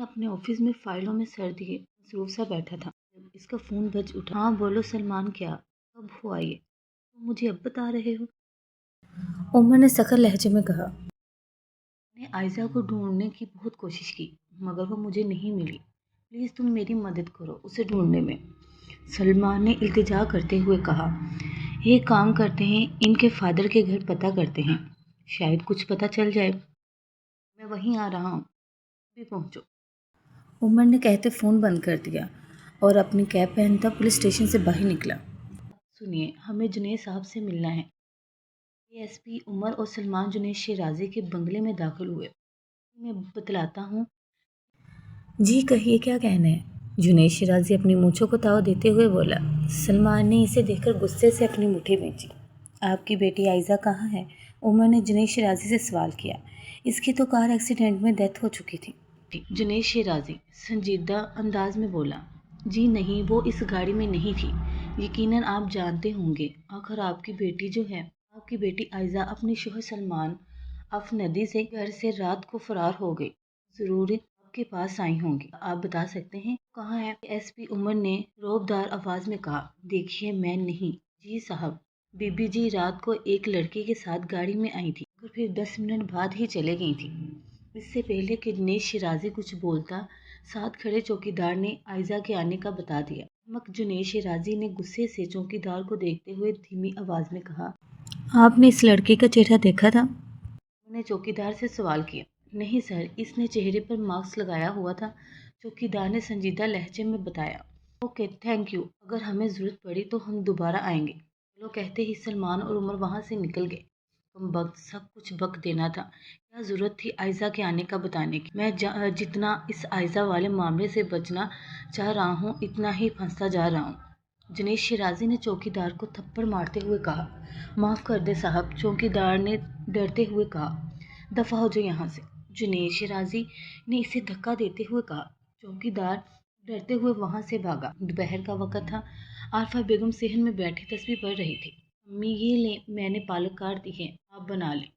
اپنے آفس میں فائلوں میں سر دیے مصروف سا بیٹھا تھا جب اس کا فون بج اٹھا۔ ہاں بولو سلمان، کیا کب ہوا یہ؟ تم مجھے اب بتا رہے ہو؟ عمر نے سخت لہجے میں کہا۔ میں نے عائزہ کو ڈھونڈنے کی بہت کوشش کی مگر وہ مجھے نہیں ملی۔ پلیز تم میری مدد کرو اسے ڈھونڈنے میں، سلمان نے التجا کرتے ہوئے کہا۔ ایک کام کرتے ہیں، ان کے فادر کے گھر پتہ کرتے ہیں، شاید کچھ پتہ چل جائے۔ میں وہیں آ رہا ہوں، بھی پہنچو۔ عمر نے کہتے فون بند کر دیا اور اپنی کیپ پہنتا پولیس اسٹیشن سے باہر نکلا۔ سنیے، ہمیں جنید صاحب سے ملنا ہے۔ اے ایس پی عمر اور سلمان جنید شیرازی کے بنگلے میں داخل ہوئے۔ میں بتلاتا ہوں۔ جی کہیے، کیا کہنا ہے؟ جنید شیرازی اپنی مونچھوں کو تاؤ دیتے ہوئے بولا۔ سلمان نے اسے دیکھ کر غصے سے اپنی مٹھی بھینچی۔ آپ کی بیٹی عائزہ کہاں ہے؟ عمر نے جنید شیرازی سے سوال کیا۔ اس کی تو کار ایکسیڈنٹ میں ڈیتھ ہو چکی تھی۔ جنید شیرازی سنجیدہ انداز میں بولا۔ جی نہیں، وہ اس گاڑی میں نہیں تھی۔ یقیناً آپ جانتے ہوں گے، آخر آپ کی بیٹی جو ہے، آپ کی بیٹی عائزہ اپنے شوہر سلمان افندی سے گھر سے رات کو فرار ہو گئی۔ ضرور آپ کے پاس آئی ہوں گی۔ آپ بتا سکتے ہیں کہاں ہے؟ ایس پی عمر نے رعبدار آواز میں کہا۔ دیکھیے، میں نہیں۔ جی صاحب، بی بی جی رات کو ایک لڑکے کے ساتھ گاڑی میں آئی تھی اور پھر 10 منٹ بعد ہی چلے گئی تھی۔ اس سے پہلے کہ جنید شیرازی کچھ بولتا، ساتھ کھڑے چوکیدار نے عائزہ کے آنے کا بتا دیا۔ جنید شیرازی نے غصے سے چوکیدار کو دیکھتے ہوئے دھیمی آواز میں کہا۔ آپ نے اس لڑکے کا چہرہ دیکھا تھا؟ انہوں نے چوکیدار سے سوال کیا۔ نہیں سر، اس نے چہرے پر ماسک لگایا ہوا تھا، چوکیدار نے سنجیدہ لہجے میں بتایا۔ اوکے، تھینک یو، اگر ہمیں ضرورت پڑی تو ہم دوبارہ آئیں گے۔ چلو، کہتے ہی سلمان اور عمر وہاں سے نکل گئے۔ کم وقت سب کچھ بک دینا تھا، کیا ضرورت تھی عائزہ کے آنے کا بتانے کی؟ میں جتنا اس عائزہ والے معاملے سے بچنا چاہ رہا ہوں اتنا ہی پھنستا جا رہا ہوں۔ جنید شیرازی نے چوکیدار کو تھپڑ مارتے ہوئے کہا۔ معاف کر دیں صاحب، چوکیدار نے ڈرتے ہوئے کہا۔ دفع ہو جاؤ یہاں سے، جنید شیرازی نے اسے دھکا دیتے ہوئے کہا۔ چوکیدار ڈرتے ہوئے وہاں سے بھاگا۔ دوپہر کا وقت تھا۔ عارفہ بیگم صحن میں بیٹھی تسبیح پڑھ رہی تھی۔ امی یہ لیں، میں نے پالک کاٹ دی ہے، آپ بنا لیں،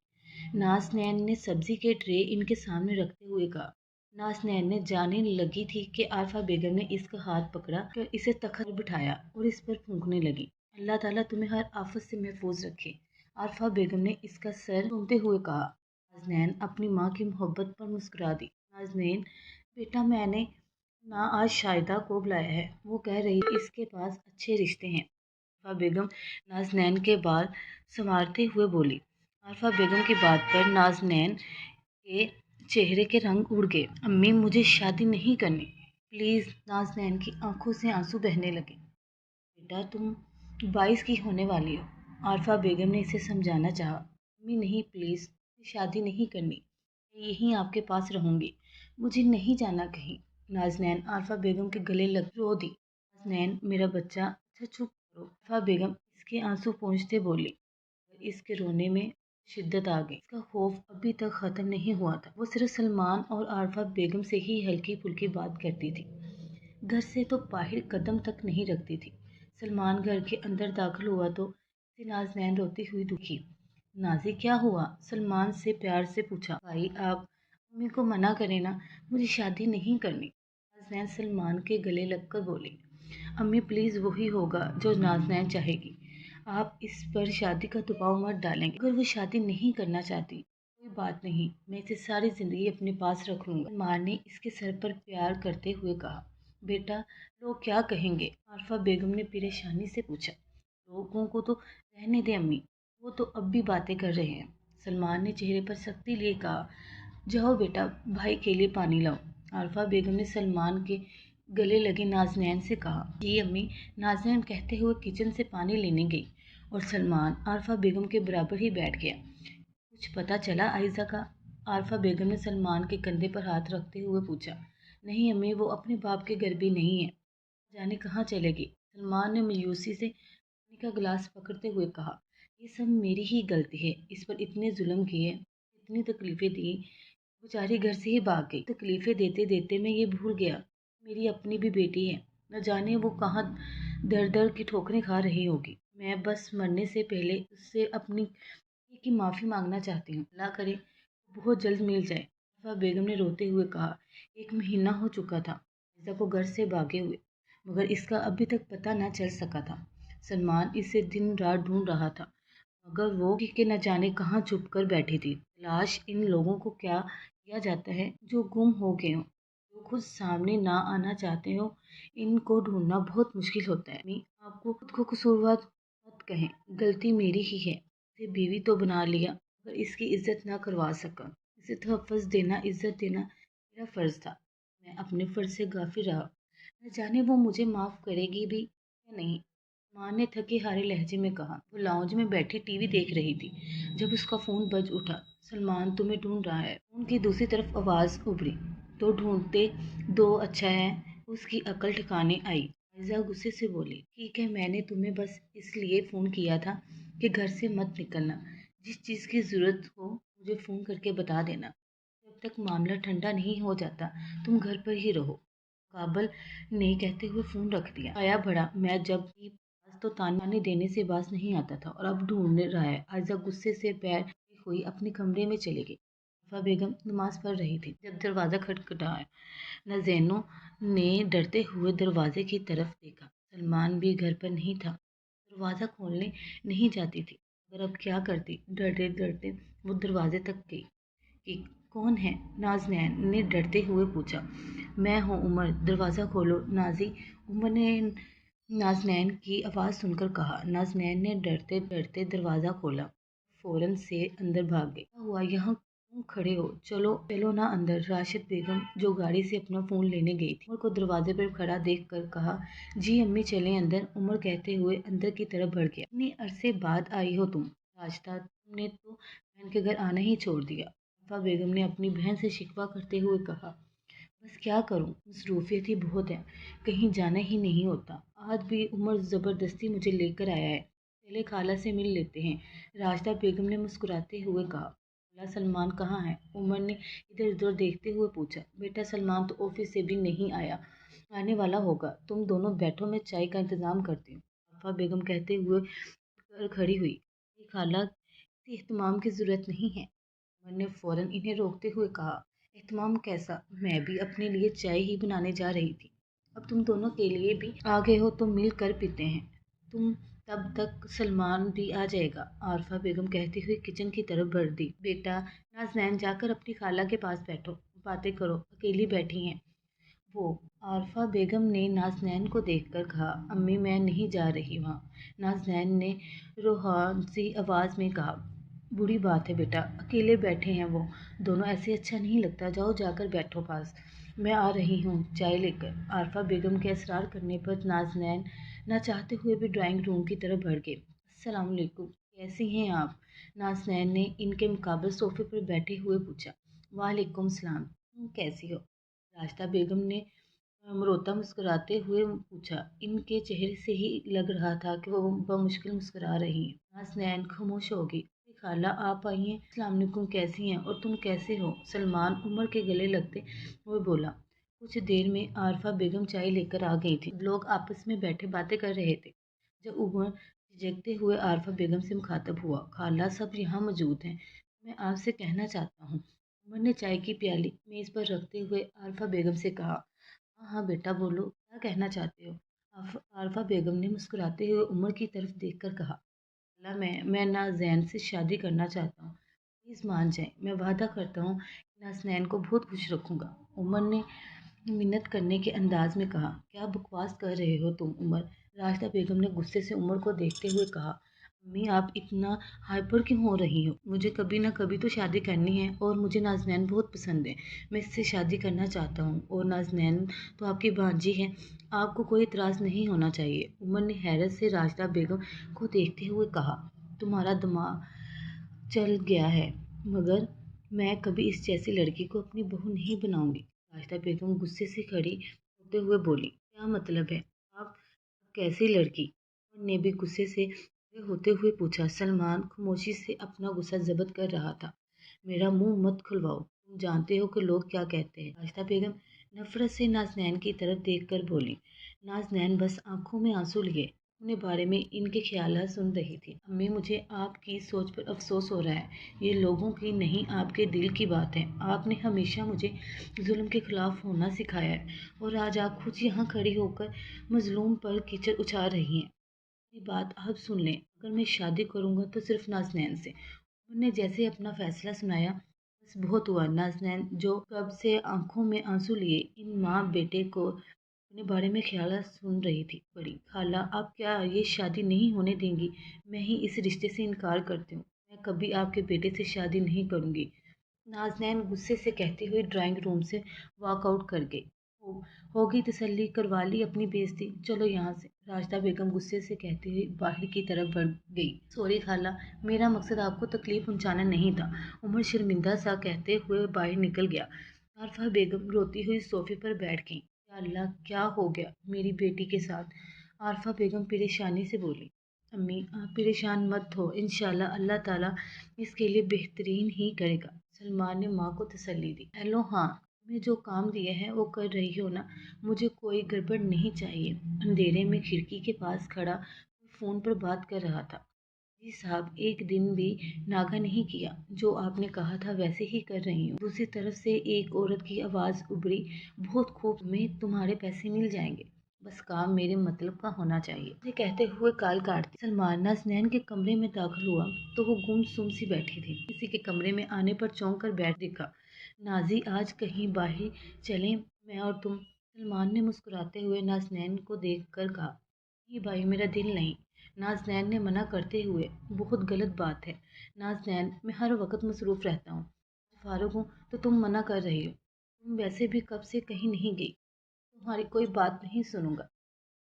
نازنین نے سبزی کے ٹرے ان کے سامنے رکھتے ہوئے کہا۔ نازنین نے جانے لگی تھی کہ عارفہ بیگم نے اس کا ہاتھ پکڑا کر اسے تخت پر بٹھایا اور اس پر پھونکنے لگی۔ اللہ تعالیٰ تمہیں ہر آفت سے محفوظ رکھے، عارفہ بیگم نے اس کا سر چومتے ہوئے کہا۔ نازنین اپنی ماں کی محبت پر مسکرا دی۔ نازنین، بیٹا، میں نے نا آج شاہدہ کو بلایا ہے، وہ کہہ رہی تھی اس کے پاس اچھے رشتے ہیں۔ عارفہ بیگم نازنین کے بال سنوارتے ہوئے بولی۔ عارفہ بیگم کی بات پر نازنین کے چہرے کے رنگ اڑ گئے۔ امی، مجھے شادی نہیں کرنی، پلیز۔ نازنین کی آنکھوں سے آنسو بہنے لگے۔ بیٹا، تم 22 کی ہونے والی ہو، عارفہ بیگم نے اسے سمجھانا چاہا۔ امی نہیں، پلیز، مجھے شادی نہیں کرنی، میں یہیں آپ کے پاس رہوں گی، مجھے نہیں جانا کہیں۔ نازنین عارفہ بیگم کے گلے لگ رو دی۔ نازنین، میرا بچہ، اچھا چپ کرو، عارفہ بیگم اس کے آنسو پونچھتے بولی۔ اس کے رونے میں شدت آ گئی۔ اس کا خوف ابھی تک ختم نہیں ہوا تھا۔ وہ صرف سلمان اور عارفہ بیگم سے ہی ہلکی پھلکی بات کرتی تھی، گھر سے تو باہر قدم تک نہیں رکھتی تھی۔ سلمان گھر کے اندر داخل ہوا تو اسے نازنین روتی ہوئی دیکھی۔ نازی، کیا ہوا؟ سلمان سے پیار سے پوچھا۔ بھائی، آپ امی کو منع کریں نا، مجھے شادی نہیں کرنی، نازنین سلمان کے گلے لگ کر بولی۔ امی پلیز، وہی ہوگا جو نازنین چاہے گی، آپ اس پر شادی کا دباؤ مت ڈالیں۔ اگر وہ شادی نہیں کرنا چاہتی کوئی بات نہیں، میں اسے ساری زندگی اپنے پاس رکھ لوں گا، سلمان نے اس کے سر پر پیار کرتے ہوئے کہا۔ بیٹا، لوگ کیا کہیں گے؟ عارفہ بیگم نے پریشانی سے پوچھا۔ لوگوں کو تو رہنے دیں امی، وہ تو اب بھی باتیں کر رہے ہیں، سلمان نے چہرے پر سختی لیے کہا۔ جاؤ بیٹا، بھائی کے لیے پانی لاؤ، عارفہ بیگم نے سلمان کے گلے لگی نازنین سے کہا۔ جی امی، نازنین کہتے ہوئے کچن سے پانی لینے گئی اور سلمان عارفہ بیگم کے برابر ہی بیٹھ گیا۔ کچھ پتہ چلا عائزہ کا؟ عارفہ بیگم نے سلمان کے کندھے پر ہاتھ رکھتے ہوئے پوچھا۔ نہیں امی، وہ اپنے باپ کے گھر بھی نہیں ہے، جانے کہاں چلے گی، سلمان نے مایوسی سے پانی کا گلاس پکڑتے ہوئے کہا۔ یہ سب میری ہی غلطی ہے، اس پر اتنے ظلم کیے، اتنی تکلیفیں دی، بیچاری گھر سے ہی بھاگ گئی۔ تکلیفیں دیتے دیتے میں یہ بھول گیا میری اپنی بھی بیٹی ہے، نہ جانے وہ کہاں در در کی ٹھوکریں کھا رہی ہوگی۔ میں بس مرنے سے پہلے اس سے اپنی کی معافی مانگنا چاہتی ہوں، اللہ کرے وہ بہت جلد مل جائے۔ आरिफा बेगम ने रोते हुए कहा। 1 महीना हो चुका था आयशा को घर से भागे हुए, मगर इसका अभी तक पता न चल सका था। सलमान इसे दिन रात ढूंढ रहा था, मगर वो के न जाने कहाँ छुप कर बैठी थी। तलाश इन लोगों को क्या किया जाता है जो गुम हो गए हों, जो खुद सामने ना आना चाहते हो। इनको ढूंढना बहुत मुश्किल होता है। आपको खुद को कसूरवार मत कहें, गलती मेरी ही है। इसे बीवी तो बना लिया, मगर इसकी इज्जत ना करवा सका। इसे तहफ़्फ़ुज़ देना, इज्जत देना मेरा फ़र्ज़ था। मैं अपने फ़र्ज़ से गाफिल रहा। न जाने वो मुझे माफ़ करेगी भी या नहीं। माँ ने थके हारे लहजे में कहा। वो लाउंज में बैठी टीवी देख रही थी जब उसका फ़ोन बज उठा। सलमान तुम्हें ढूंढ रहा है। फ़ोन की दूसरी तरफ आवाज़ उभरी। तो ढूंढते दो, अच्छा है। उसकी अकल ठिकाने आई। आयशा गुस्से से बोली, ठीक है, मैंने तुम्हें बस इसलिए फ़ोन किया था कि घर से मत निकलना। जिस चीज़ की ज़रूरत हो मुझे फ़ोन करके बता देना। जब तक मामला ठंडा नहीं हो जाता तुम घर पर ही रहो। काबल ने कहते हुए फ़ोन रख दिया। आया बड़ा, मैं जब भी पास तो ताने देने से बाज नहीं आता था और अब ढूंढ रहा है। आयशा गुस्से से पैर हुई अपने कमरे में चली गई। आरिफा बेगम नमाज पढ़ रही थी जब दरवाज़ा खटखटाया। नाज़ैनो ने डरते हुए दरवाजे की तरफ देखा। सलमान भी घर पर नहीं था। दरवाज़ा खोलने नहीं जाती थी, मगर अब क्या करती। डरते डरते वो दरवाजे तक गई कि कौन है? नाज़नैन ने डरते हुए पूछा। मैं हूँ उमर, दरवाज़ा खोलो नाज़ी। उमर ने नाज़नैन की आवाज़ सुनकर कहा। नाज़नैन ने डरते डरते दरवाज़ा खोला, फ़ौरन से अंदर भाग गई। क्या हुआ, यहाँ क्यों खड़े हो? चलो चलो ना अंदर। राशिद बेगम जो गाड़ी से अपना फ़ोन लेने गई थी, उमर को दरवाजे पर खड़ा देख कर कहा। जी अम्मी चलें अंदर, उमर कहते हुए अंदर की तरफ बढ़ गया। इतने अरसे बाद आई हो तुम राजता, तुमने तो बहन के घर आना ही छोड़ दिया। आरिफा बेगम ने अपनी बहन से शिकवा करते हुए कहा। बस क्या करूं, मसरूफियत ही बहुत है, कहीं जाना ही नहीं होता। आज भी उमर ज़बरदस्ती मुझे लेकर आया है। चले खाला से मिल लेते हैं। राशिदा बेगम ने मुस्कुराते हुए कहा। खाला सलमान कहाँ है? उमर ने इधर उधर देखते हुए पूछा। बेटा सलमान तो ऑफिस से भी नहीं आया, आने वाला होगा। तुम दोनों बैठो, मैं चाय का इंतज़ाम करती हूँ। आरिफा बेगम कहते हुए खड़ी हुई। खाला, इसी एहतमाम की ज़रूरत नहीं है। उमर ने फ़ौरन इन्हें रोकते हुए कहा। एहतमाम कैसा? मैं भी अपने लिए चाय ही बनाने जा रही थी। अब तुम दोनों के लिए भी आ गए हो तो मिल कर पीते हैं। तुम तब तक सलमान भी आ जाएगा, आरिफा बेगम कहती हुई किचन की तरफ बढ़ दी। बेटा नाज़नैन, जाकर अपनी खाला के पास बैठो, बातें करो, अकेली बैठी हैं वो। आरिफा बेगम ने नाज़नैन को देखकर कहा। अम्मी मैं नहीं जा रही वहाँ। नाज़नैन ने रूहान सी आवाज़ में कहा। बुरी बात है बेटा, अकेले बैठे हैं वो दोनों, ऐसे अच्छा नहीं लगता। जाओ जाकर बैठो पास, मैं आ रही हूँ चाय लेकर। आरिफा बेगम के असरार करने पर नाज़नैन न चाहते हुए भी ड्राइंग रूम की तरफ बढ़ गए। अस्सलाम वालेकुम, कैसी हैं आप? नाज़नैन ने इनके मुकाबले सोफे पर बैठे हुए पूछा। वालेकुम सलाम, तुम कैसी हो? राशिदा बेगम ने अमरोता मुस्कुराते हुए पूछा। इनके चेहरे से ही लग रहा था कि वो बमुश्किल मुस्कुरा रही हैं। नाज़नैन खामोश हो गई। खाला आप आई हैं, अस्सलाम वालेकुम, कैसी हैं और तुम कैसे हो? सलमान उमर के गले लगते हुए बोला। कुछ देर में आरिफा बेगम चाय लेकर आ गई थी। लोग आपस में बैठे बातें कर रहे थे जब उमर झिझकते हुए आरिफा बेगम से मुखातब हुआ। खाला सब यहाँ मौजूद हैं, मैं आपसे कहना चाहता हूँ। उमर ने चाय की प्याली मेज़ पर रखते हुए आरिफा बेगम से कहा। हाँ हाँ बेटा बोलो, क्या कहना चाहते हो? आरिफा बेगम ने मुस्कुराते हुए उमर की तरफ देखकर कहा। अल्लाह, मैं नाज़नैन से शादी करना चाहता हूँ, प्लीज़ मान जाएं। मैं वादा करता हूँ कि नाज़नैन को बहुत खुश रखूँगा। उमर ने मिन्नत करने के अंदाज में कहा। क्या बकवास कर रहे हो तुम उमर? राशिदा बेगम ने गुस्से से उमर को देखते हुए कहा। अम्मी आप इतना हाइपर क्यों हो रही हो? मुझे कभी ना कभी तो शादी करनी है और मुझे नाज़नैन बहुत पसंद है। मैं इससे शादी करना चाहता हूँ और नाज़नैन तो आपकी भांजी है, आपको कोई इतराज़ नहीं होना चाहिए। उमर ने हैरत से राशिदा बेगम को देखते हुए कहा। तुम्हारा दिमाग चल गया है, मगर मैं कभी इस जैसी लड़की को अपनी बहू नहीं बनाऊंगी। राशिदा बेगम गुस्से से खड़ी होते हुए बोली। क्या मतलब है? आप कैसी लड़की? उमर ने भी गुस्से से खड़े होते हुए पूछा। सलमान खामोशी से अपना गुस्सा ज़ब्त कर रहा था। मेरा मुंह मत खुलवाओ, तुम जानते हो कि लोग क्या कहते हैं। राशिदा बेगम नफरत से नाज़नैन की तरफ देखकर बोली। नाज़नैन बस आंखों में आंसू लिए अपने बारे में इनके ख्यालात सुन रही थी। अम्मी, मुझे आपकी सोच पर अफसोस हो रहा है। ये लोगों की नहीं, आपके दिल की बात है। आपने हमेशा मुझे जुल्म के खिलाफ होना सिखाया है और आज आप खुद यहाँ खड़ी होकर मजलूम पर कीचड़ उछाल रही हैं। मेरी बात आप सुन लें, अगर मैं शादी करूँगा तो सिर्फ नाज़नैन से। उन्होंने जैसे अपना फैसला सुनाया, बस बहुत हुआ। नाज़नैन जो कब से आंखों में आंसू लिए इन माँ बेटे को अपने बारे में ख्याल सुन रही थी। बड़ी खाला, आप क्या ये शादी नहीं होने देंगी? मैं ही इस रिश्ते से इनकार करती हूँ। मैं कभी आपके बेटे से शादी नहीं करूँगी। नाज़नैन गुस्से से कहती हुई ड्राइंग रूम से वॉकआउट कर गई। होगी तसल्ली, करवा ली अपनी बेइज्जती, चलो यहाँ से। राशिदा बेगम गुस्से से कहती हुई बाहर की तरफ बढ़ गई। सॉरी खाला, मेरा मकसद आपको तकलीफ पहुँचाना नहीं था। उमर शर्मिंदा सा कहते हुए बाहर निकल गया। आरफा बेगम रोती हुई सोफे पर बैठ गई। या अल्लाह, क्या हो गया मेरी बेटी के साथ? आरफा बेगम परेशानी से बोली। अम्मी, आप परेशान मत हो, इंशाल्लाह अल्लाह ताला इसके लिए बेहतरीन ही करेगा। सलमान ने माँ को तसल्ली दी। हेलो, हाँ, मैं जो काम दिया है वो कर रही हो ना? मुझे कोई गड़बड़ नहीं चाहिए। अंधेरे में खिड़की के पास खड़ा फ़ोन पर बात कर रहा था। जी साहब, एक दिन भी नागा नहीं किया। जो आपने कहा था वैसे ही कर रही हूँ। दूसरी तरफ से एक औरत की आवाज़ उभरी। बहुत खूब, में तुम्हारे पैसे मिल जाएंगे, बस काम मेरे मतलब का होना चाहिए। ये कहते हुए काल काटती सलमान नाज़नैन के कमरे में दाखिल हुआ तो वो गुमसुम सी बैठी थी। किसी के कमरे में आने पर चौंक कर बैठ दिखा। नाजी, आज कहीं बाहर चलें, मैं और तुम? सलमान ने मुस्कुराते हुए नाज़नैन को देख कर कहा। नहीं भाई, मेरा दिल नहीं। नाज़नैन ने मना करते हुए। बहुत गलत बात है नाज़नैन, मैं हर वक्त मसरूफ़ रहता हूँ। फारूक हूँ तो तुम मना कर रही हो? तुम वैसे भी कब से कहीं नहीं गई। तुम्हारी कोई बात नहीं सुनूंगा।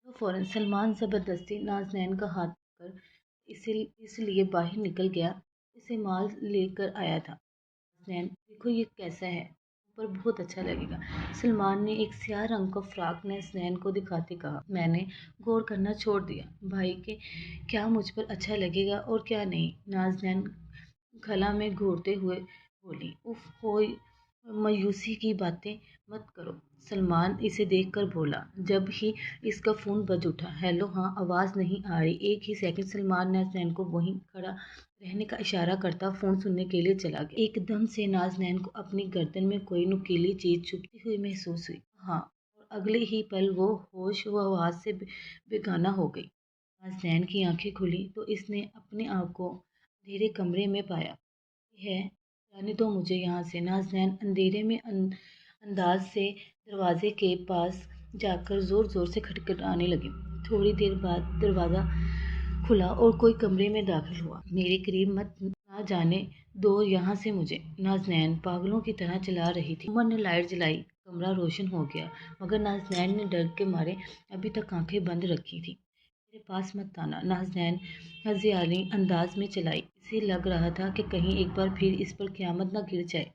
तो फौरन सलमान ज़बरदस्ती नाज़नैन का हाथ पकड़ इसलिए बाहर निकल गया। इसे माल लेकर आया था। नाज़नैन, देखो ये कैसा है, ऊपर बहुत अच्छा लगेगा। सलमान ने एक स्याह रंग का फ्रॉक नाज़नैन को दिखाते कहा। मैंने गौर करना छोड़ दिया भाई के क्या मुझ पर अच्छा लगेगा और क्या नहीं। नाज़नैन गला में घोंटते हुए बोली। उफ हो, मायूसी की बातें मत करो। सलमान इसे देखकर बोला। जब ही इसका फ़ोन बज उठा। हेलो, हाँ, आवाज़ नहीं आ रही। एक ही सेकंड सलमान नाज़नैन को वहीं खड़ा रहने का इशारा करता फ़ोन सुनने के लिए चला गया। एकदम से नाज़नैन को अपनी गर्दन में कोई नुकीली चीज़ चुभती हुई महसूस हुई। हाँ, और अगले ही पल वो होश व हवास से बेगाना हो गई। नाज़नैन की आंखें खुली तो इसने अपने आप को अंधेरे कमरे में पाया। है, जाने दो मुझे यहाँ से। नाज़नैन अंधेरे में अंदाज से दरवाजे के पास जाकर ज़ोर ज़ोर से खटखटाने लगी। थोड़ी देर बाद दरवाज़ा खुला और कोई कमरे में दाखिल हुआ। मेरे करीब मत, ना जाने दो यहाँ से मुझे। नाज़नैन पागलों की तरह चिल्ला रही थी। उमर ने लाइट जलाई। कमरा रोशन हो गया, मगर नाज़नैन ने डर के मारे अभी तक आंखें बंद रखी थी। मेरे पास मत आना, नाज़नैन हज़ियाली अंदाज में चलाई। इसे लग रहा था कि कहीं एक बार फिर इस पर क़यामत न गिर जाए।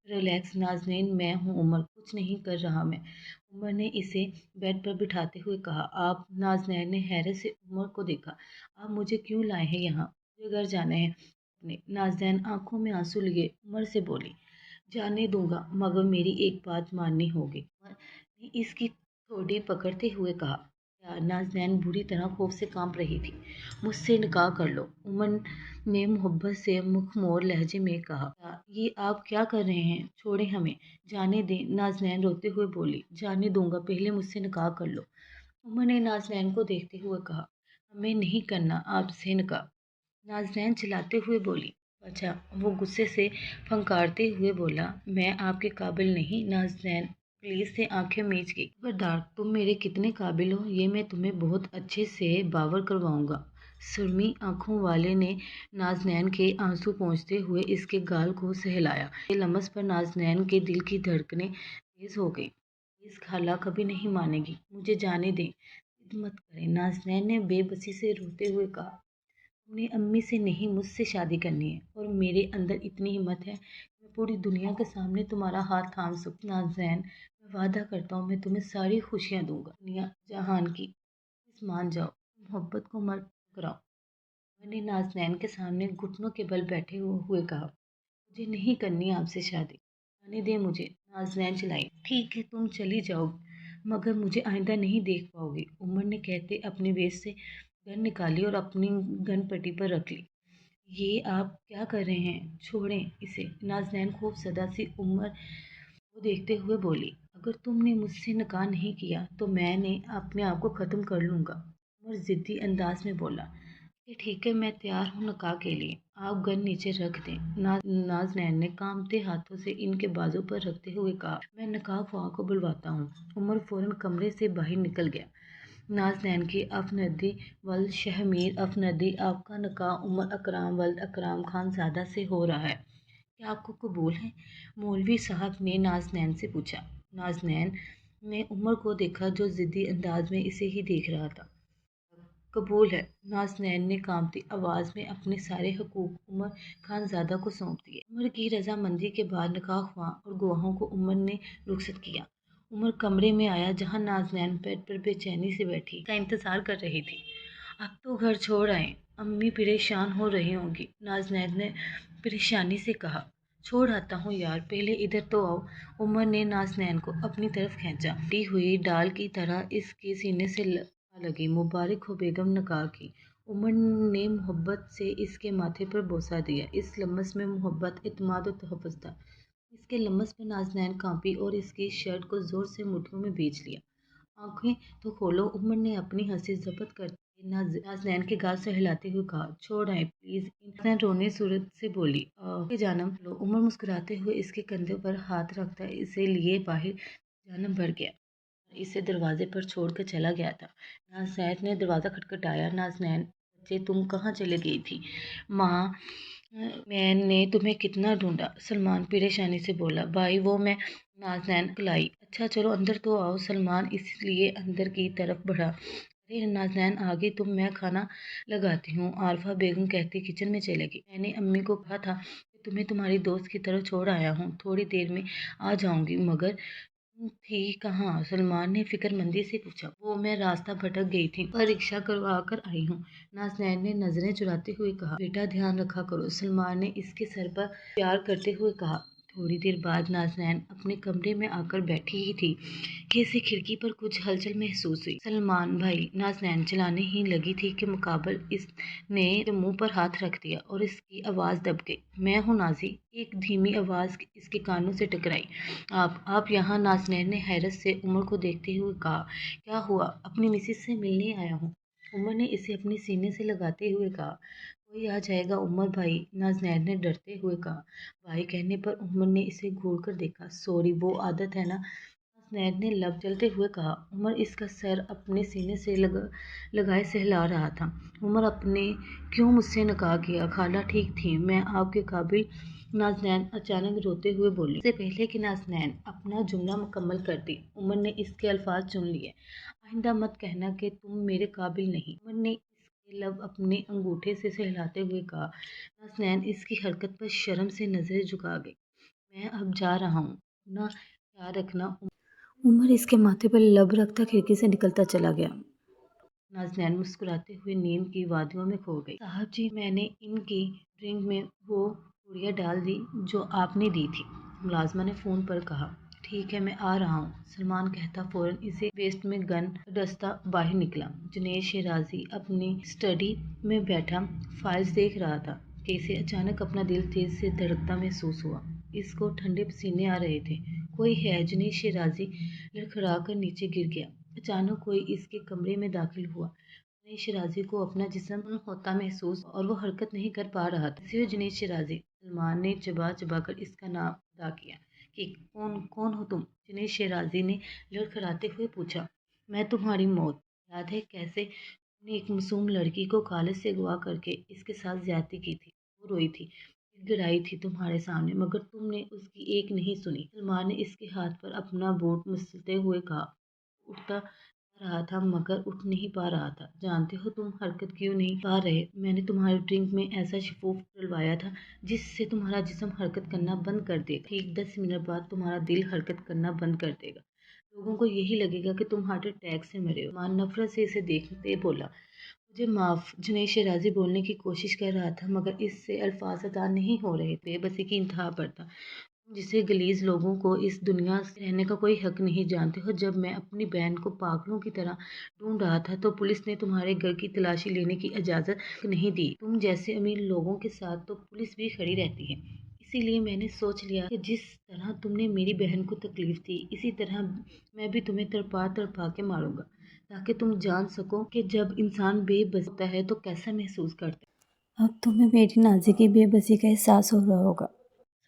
रिलैक्स नाज़नीन, मैं हूँ उमर, कुछ नहीं कर रहा मैं। उमर ने इसे बेड पर बिठाते हुए कहा। आप? नाज़नैन ने हैरत से उमर को देखा। आप मुझे क्यों लाए हैं यहाँ? मुझे घर जाना है अपने। नाज़नैन आंखों में आंसू लिए उमर से बोली। जाने दूंगा, मगर मेरी एक बात माननी होगी। उमर ने इसकी ठोड़ी पकड़ते हुए कहा। नाज़नैन बुरी तरह खौफ से कांप रही थी। मुझसे निकाह कर लो, उमर ने मोहब्बत से मुखमोर लहजे में कहा। ये आप क्या कर रहे हैं? छोड़ें हमें, जाने दें। नाज़नैन रोते हुए बोली। जाने दूंगा, पहले मुझसे निकाह कर लो, उमर ने नाज़नैन को देखते हुए कहा। हमें नहीं करना आपसे निकाह, नाज़नैन चिल्लाते हुए बोली। अच्छा, वो गुस्से से फंकारते हुए बोला। मैं आपके काबिल नहीं। नाज़नैन प्लीज़ से आंखें मीच गई। खबरदार, तुम मेरे कितने काबिल हो ये मैं तुम्हें बहुत अच्छे से बावर करवाऊंगा। सुरमी आंखों वाले ने नाज़नैन के आंसू पोंछते हुए इसके गाल को सहलाया। ये लम्स पर नाज़नैन के दिल की धड़कनें तेज हो गई। इस खाला कभी नहीं मानेगी, मुझे जाने दें, जिद मत करें, नाज़नैन ने बेबसी से रोते हुए कहा। तुमने अम्मी से नहीं, मुझसे शादी करनी है, और मेरे अंदर इतनी हिम्मत है कि मैं पूरी दुनिया के सामने तुम्हारा हाथ थाम सकूं। नाज़नैन, मैं वादा करता हूँ मैं तुम्हें सारी खुशियाँ दूंगा दुनिया जहान की। प्लीज़ मान जाओ, मोहब्बत को मत कराओ। मैंने नाज़नैन के सामने घुटनों के बल बैठे हुए कहा। मुझे नहीं करनी आपसे शादी, जाने दे मुझे। नाज़नैन चिल्लाई। ठीक है, तुम चली जाओ, मगर मुझे आइंदा नहीं देख पाओगी, उमर ने कहते अपने वेश से गन निकाली और अपनी गन पट्टी पर रख ली। ये आप क्या कर रहे हैं? छोड़ें इसे। नाज़नैन खौफज़दा सी उमर को देखते हुए बोली, अगर तुमने मुझसे निकाह नहीं किया तो मैंने अपने आप को ख़त्म कर लूँगा। उमर ज़िद्दी अंदाज में बोला, ठीक है, मैं तैयार हूँ निकाह के लिए। आप गन नीचे रख दें। नाज़नैन ने कांपते हाथों से इनके बाजू पर रखते हुए कहा, मैं निकाह ख्वाह को बुलवाता हूँ। उमर फ़ौरन कमरे से बाहर निकल गया। नाज़नैन की अफनदी वल्द शहमीर अफनदी, आपका निकाह उमर अकराम वल्द अकराम खानज़ादा से हो रहा है। क्या आपको कबूल है? मौलवी साहब ने नाज़नैन से पूछा। नाज़नैन ने उमर को देखा जो ज़िद्दी अंदाज में इसे ही देख रहा था। कबूल है। नाज़नैन ने कांपती आवाज़ में अपने सारे हुकूक उमर खानज़ादा को सौंप दिए। उमर की रजामंदी के बाद निकाह ख्वाह और गवाहों को उमर ने रुखसत किया। उमर कमरे में आया जहाँ नाज़नैन बेड पर बेचैनी से बैठी का इंतज़ार कर रही थी। अब तो घर छोड़ आए, अम्मी परेशान हो रही होंगी, नाज़नैन ने परेशानी से कहा। छोड़ आता हूँ यार, पहले इधर तो आओ। उमर ने नाज़नैन को अपनी तरफ खींचा। टी हुई डाल की तरह इसके सीने से लगी। मुबारक हो बेगम निकाह की। उमर ने मोहब्बत से इसके माथे पर बोसा दिया। इस लम्स में मोहब्बत, इत्मीनान और तहफ़्फ़ुज़ था। इसके लम्स पर नाज़नैन कांपी और इसकी शर्ट को ज़ोर से मुट्ठियों में भींच लिया। आंखें तो खोलो। उमर ने अपनी हंसी ज़ब्त करते नाज़नैन के गाल से हिलाते हुए कहा, छोड़ आए प्लीज़। नाज़नैन रोने सूरत से बोली, के जानम लो। उमर मुस्कुराते हुए इसके कंधे पर हाथ रखता इसे लिए बाहर जानम भर गया। इसे दरवाजे पर छोड़कर चला गया था। नाज़नैन ने दरवाज़ा खटखटाया। नाज़नैन, बच्चे तुम कहाँ चले गई थी? माँ, मैंने तुम्हें कितना ढूंढा, सलमान परेशानी से बोला। भाई वो मैं, नाज़नैन लाई। अच्छा चलो अंदर तो आओ, सलमान इसलिए अंदर की तरफ बढ़ा। अरे नाज़नैन आ गई तुम, मैं खाना लगाती हूँ, आरफा बेगम कहती किचन में चलेगी। मैंने अम्मी को कहा था कि तुम्हें तुम्हारी दोस्त की तरफ छोड़ आया हूँ, थोड़ी देर में आ जाऊंगी, मगर थी कहाँ? सलमान ने फिक्रमंदी से पूछा। वो मैं रास्ता भटक गई थी, पर रिक्शा करवा कर आई हूँ। नाज़नैन ने नजरें चुराते हुए कहा। बेटा ध्यान रखा करो, सलमान ने इसके सर पर प्यार करते हुए कहा। थोड़ी देर बाद नाज़नैन अपने कमरे में आकर बैठी ही थी कि इसे खिड़की पर कुछ हलचल महसूस हुई। सलमान भाई, नाज़नैन चलाने ही लगी थी कि मुकाबल इसने मुंह पर हाथ रख दिया और इसकी आवाज़ दब गई। मैं हूँ नाज़ी, एक धीमी आवाज़ इसके कानों से टकराई। आप यहाँ? नाज़नैन ने हैरत से उमर को देखते हुए कहा। क्या हुआ? अपनी मिसेस से मिलने आया हूँ, उमर ने इसे अपने सीने से लगाते हुए कहा। कोई आ जाएगा उमर भाई, नाज़नैन ने डरते हुए कहा। भाई कहने पर उमर ने इसे घूर कर देखा। सॉरी, वो आदत है ना, नाज़नैन ने लब जलते हुए कहा। उमर इसका सर अपने सीने से लगाए सहला रहा था। उमर आपने क्यों मुझसे निकाह किया? खाला ठीक थी, मैं आपके काबिल, नाज़नैन अचानक रोते हुए बोली। इससे पहले कि नाज़नैन अपना जुमला मुकम्मल करती, उमर ने इसके अल्फाज चुन लिए। आइंदा मत कहना कि तुम मेरे काबिल नहीं, उमर ने इसके लब अपने अंगूठे से सहलाते हुए कहा। नाज़नैन इसकी हरकत पर शर्म से नजरें झुका गई। मैं अब जा रहा हूँ, अपना ख्याल रखना। उमर इसके माथे पर लब रखता खिड़की से निकलता चला गया। नाज़नैन मुस्कुराते हुए नींद की वादियों में खो गई। साहब जी, मैंने इनकी ड्रिंक में वो पुड़िया डाल दी जो आपने दी थी, मुलाजमा ने फ़ोन पर कहा। ठीक है, मैं आ रहा हूँ, सलमान कहता फ़ौरन इसे वेस्ट में गन दस्ता बाहर निकला। जुनैद शिराजी अपनी स्टडी में बैठा फाइल्स देख रहा था कि इसे अचानक अपना दिल तेज से धड़कता महसूस हुआ। इसको ठंडे पसीने आ रहे थे। कोई है? जुनैद शिराजी लड़खड़ा कर नीचे गिर गया। अचानक कोई इसके कमरे में दाखिल हुआ। जुनैद शिराजी को अपना जिस्म होता महसूस और वो हरकत नहीं कर पा रहा था। कैसे हो जुनैद शिराजी? सलमान ने चबा चबा कर इसका नाम अदा किया। कि कौन कौन हो तुम? जुनैद शिराजी ने लड़खड़ाते हुए पूछा। मैं तुम्हारी मौत, याद है कैसे तुमने एक मासूम लड़की को कॉलेज से अगवा करके इसके साथ ज्यादती की थी? वो रोई थी, गिड़ाई थी तुम्हारे सामने, मगर तुमने उसकी एक नहीं सुनी। सलमान ने इसके हाथ पर अपना बूट मसलते हुए कहा। उठता रहा था मगर उठ नहीं पा रहा था। जानते हो तुम हरकत क्यों नहीं पा रहे? मैंने तुम्हारी ड्रिंक में ऐसा शफूफ डलवाया था जिससे तुम्हारा जिस्म हरकत करना बंद कर देगा। ठीक 10 मिनट बाद तुम्हारा दिल हरकत करना बंद कर देगा। लोगों को यही लगेगा कि तुम हार्ट अटैक से मरे हो। मान नफरत से इसे देखते बोला। मुझे माफ, जुनैद शिराजी बोलने की कोशिश कर रहा था मगर इससे अल्फाज अदा नहीं हो रहे थे। बेबसी की इंतहा पर था। जिसे गलीज लोगों को इस दुनिया से रहने का कोई हक नहीं जानते हो। जब मैं अपनी बहन को पागलों की तरह ढूंढ रहा था तो पुलिस ने तुम्हारे घर की तलाशी लेने की इजाज़त नहीं दी। तुम जैसे अमीर लोगों के साथ तो पुलिस भी खड़ी रहती है। इसीलिए मैंने सोच लिया कि जिस तरह तुमने मेरी बहन को तकलीफ दी, इसी तरह मैं भी तुम्हें तड़पा तड़पा के मारूंगा, ताकि तुम जान सको कि जब इंसान बेबस होता है तो कैसा महसूस करता है। अब तुम्हें मेरी नाज़ी की बेबसी का एहसास हो रहा होगा।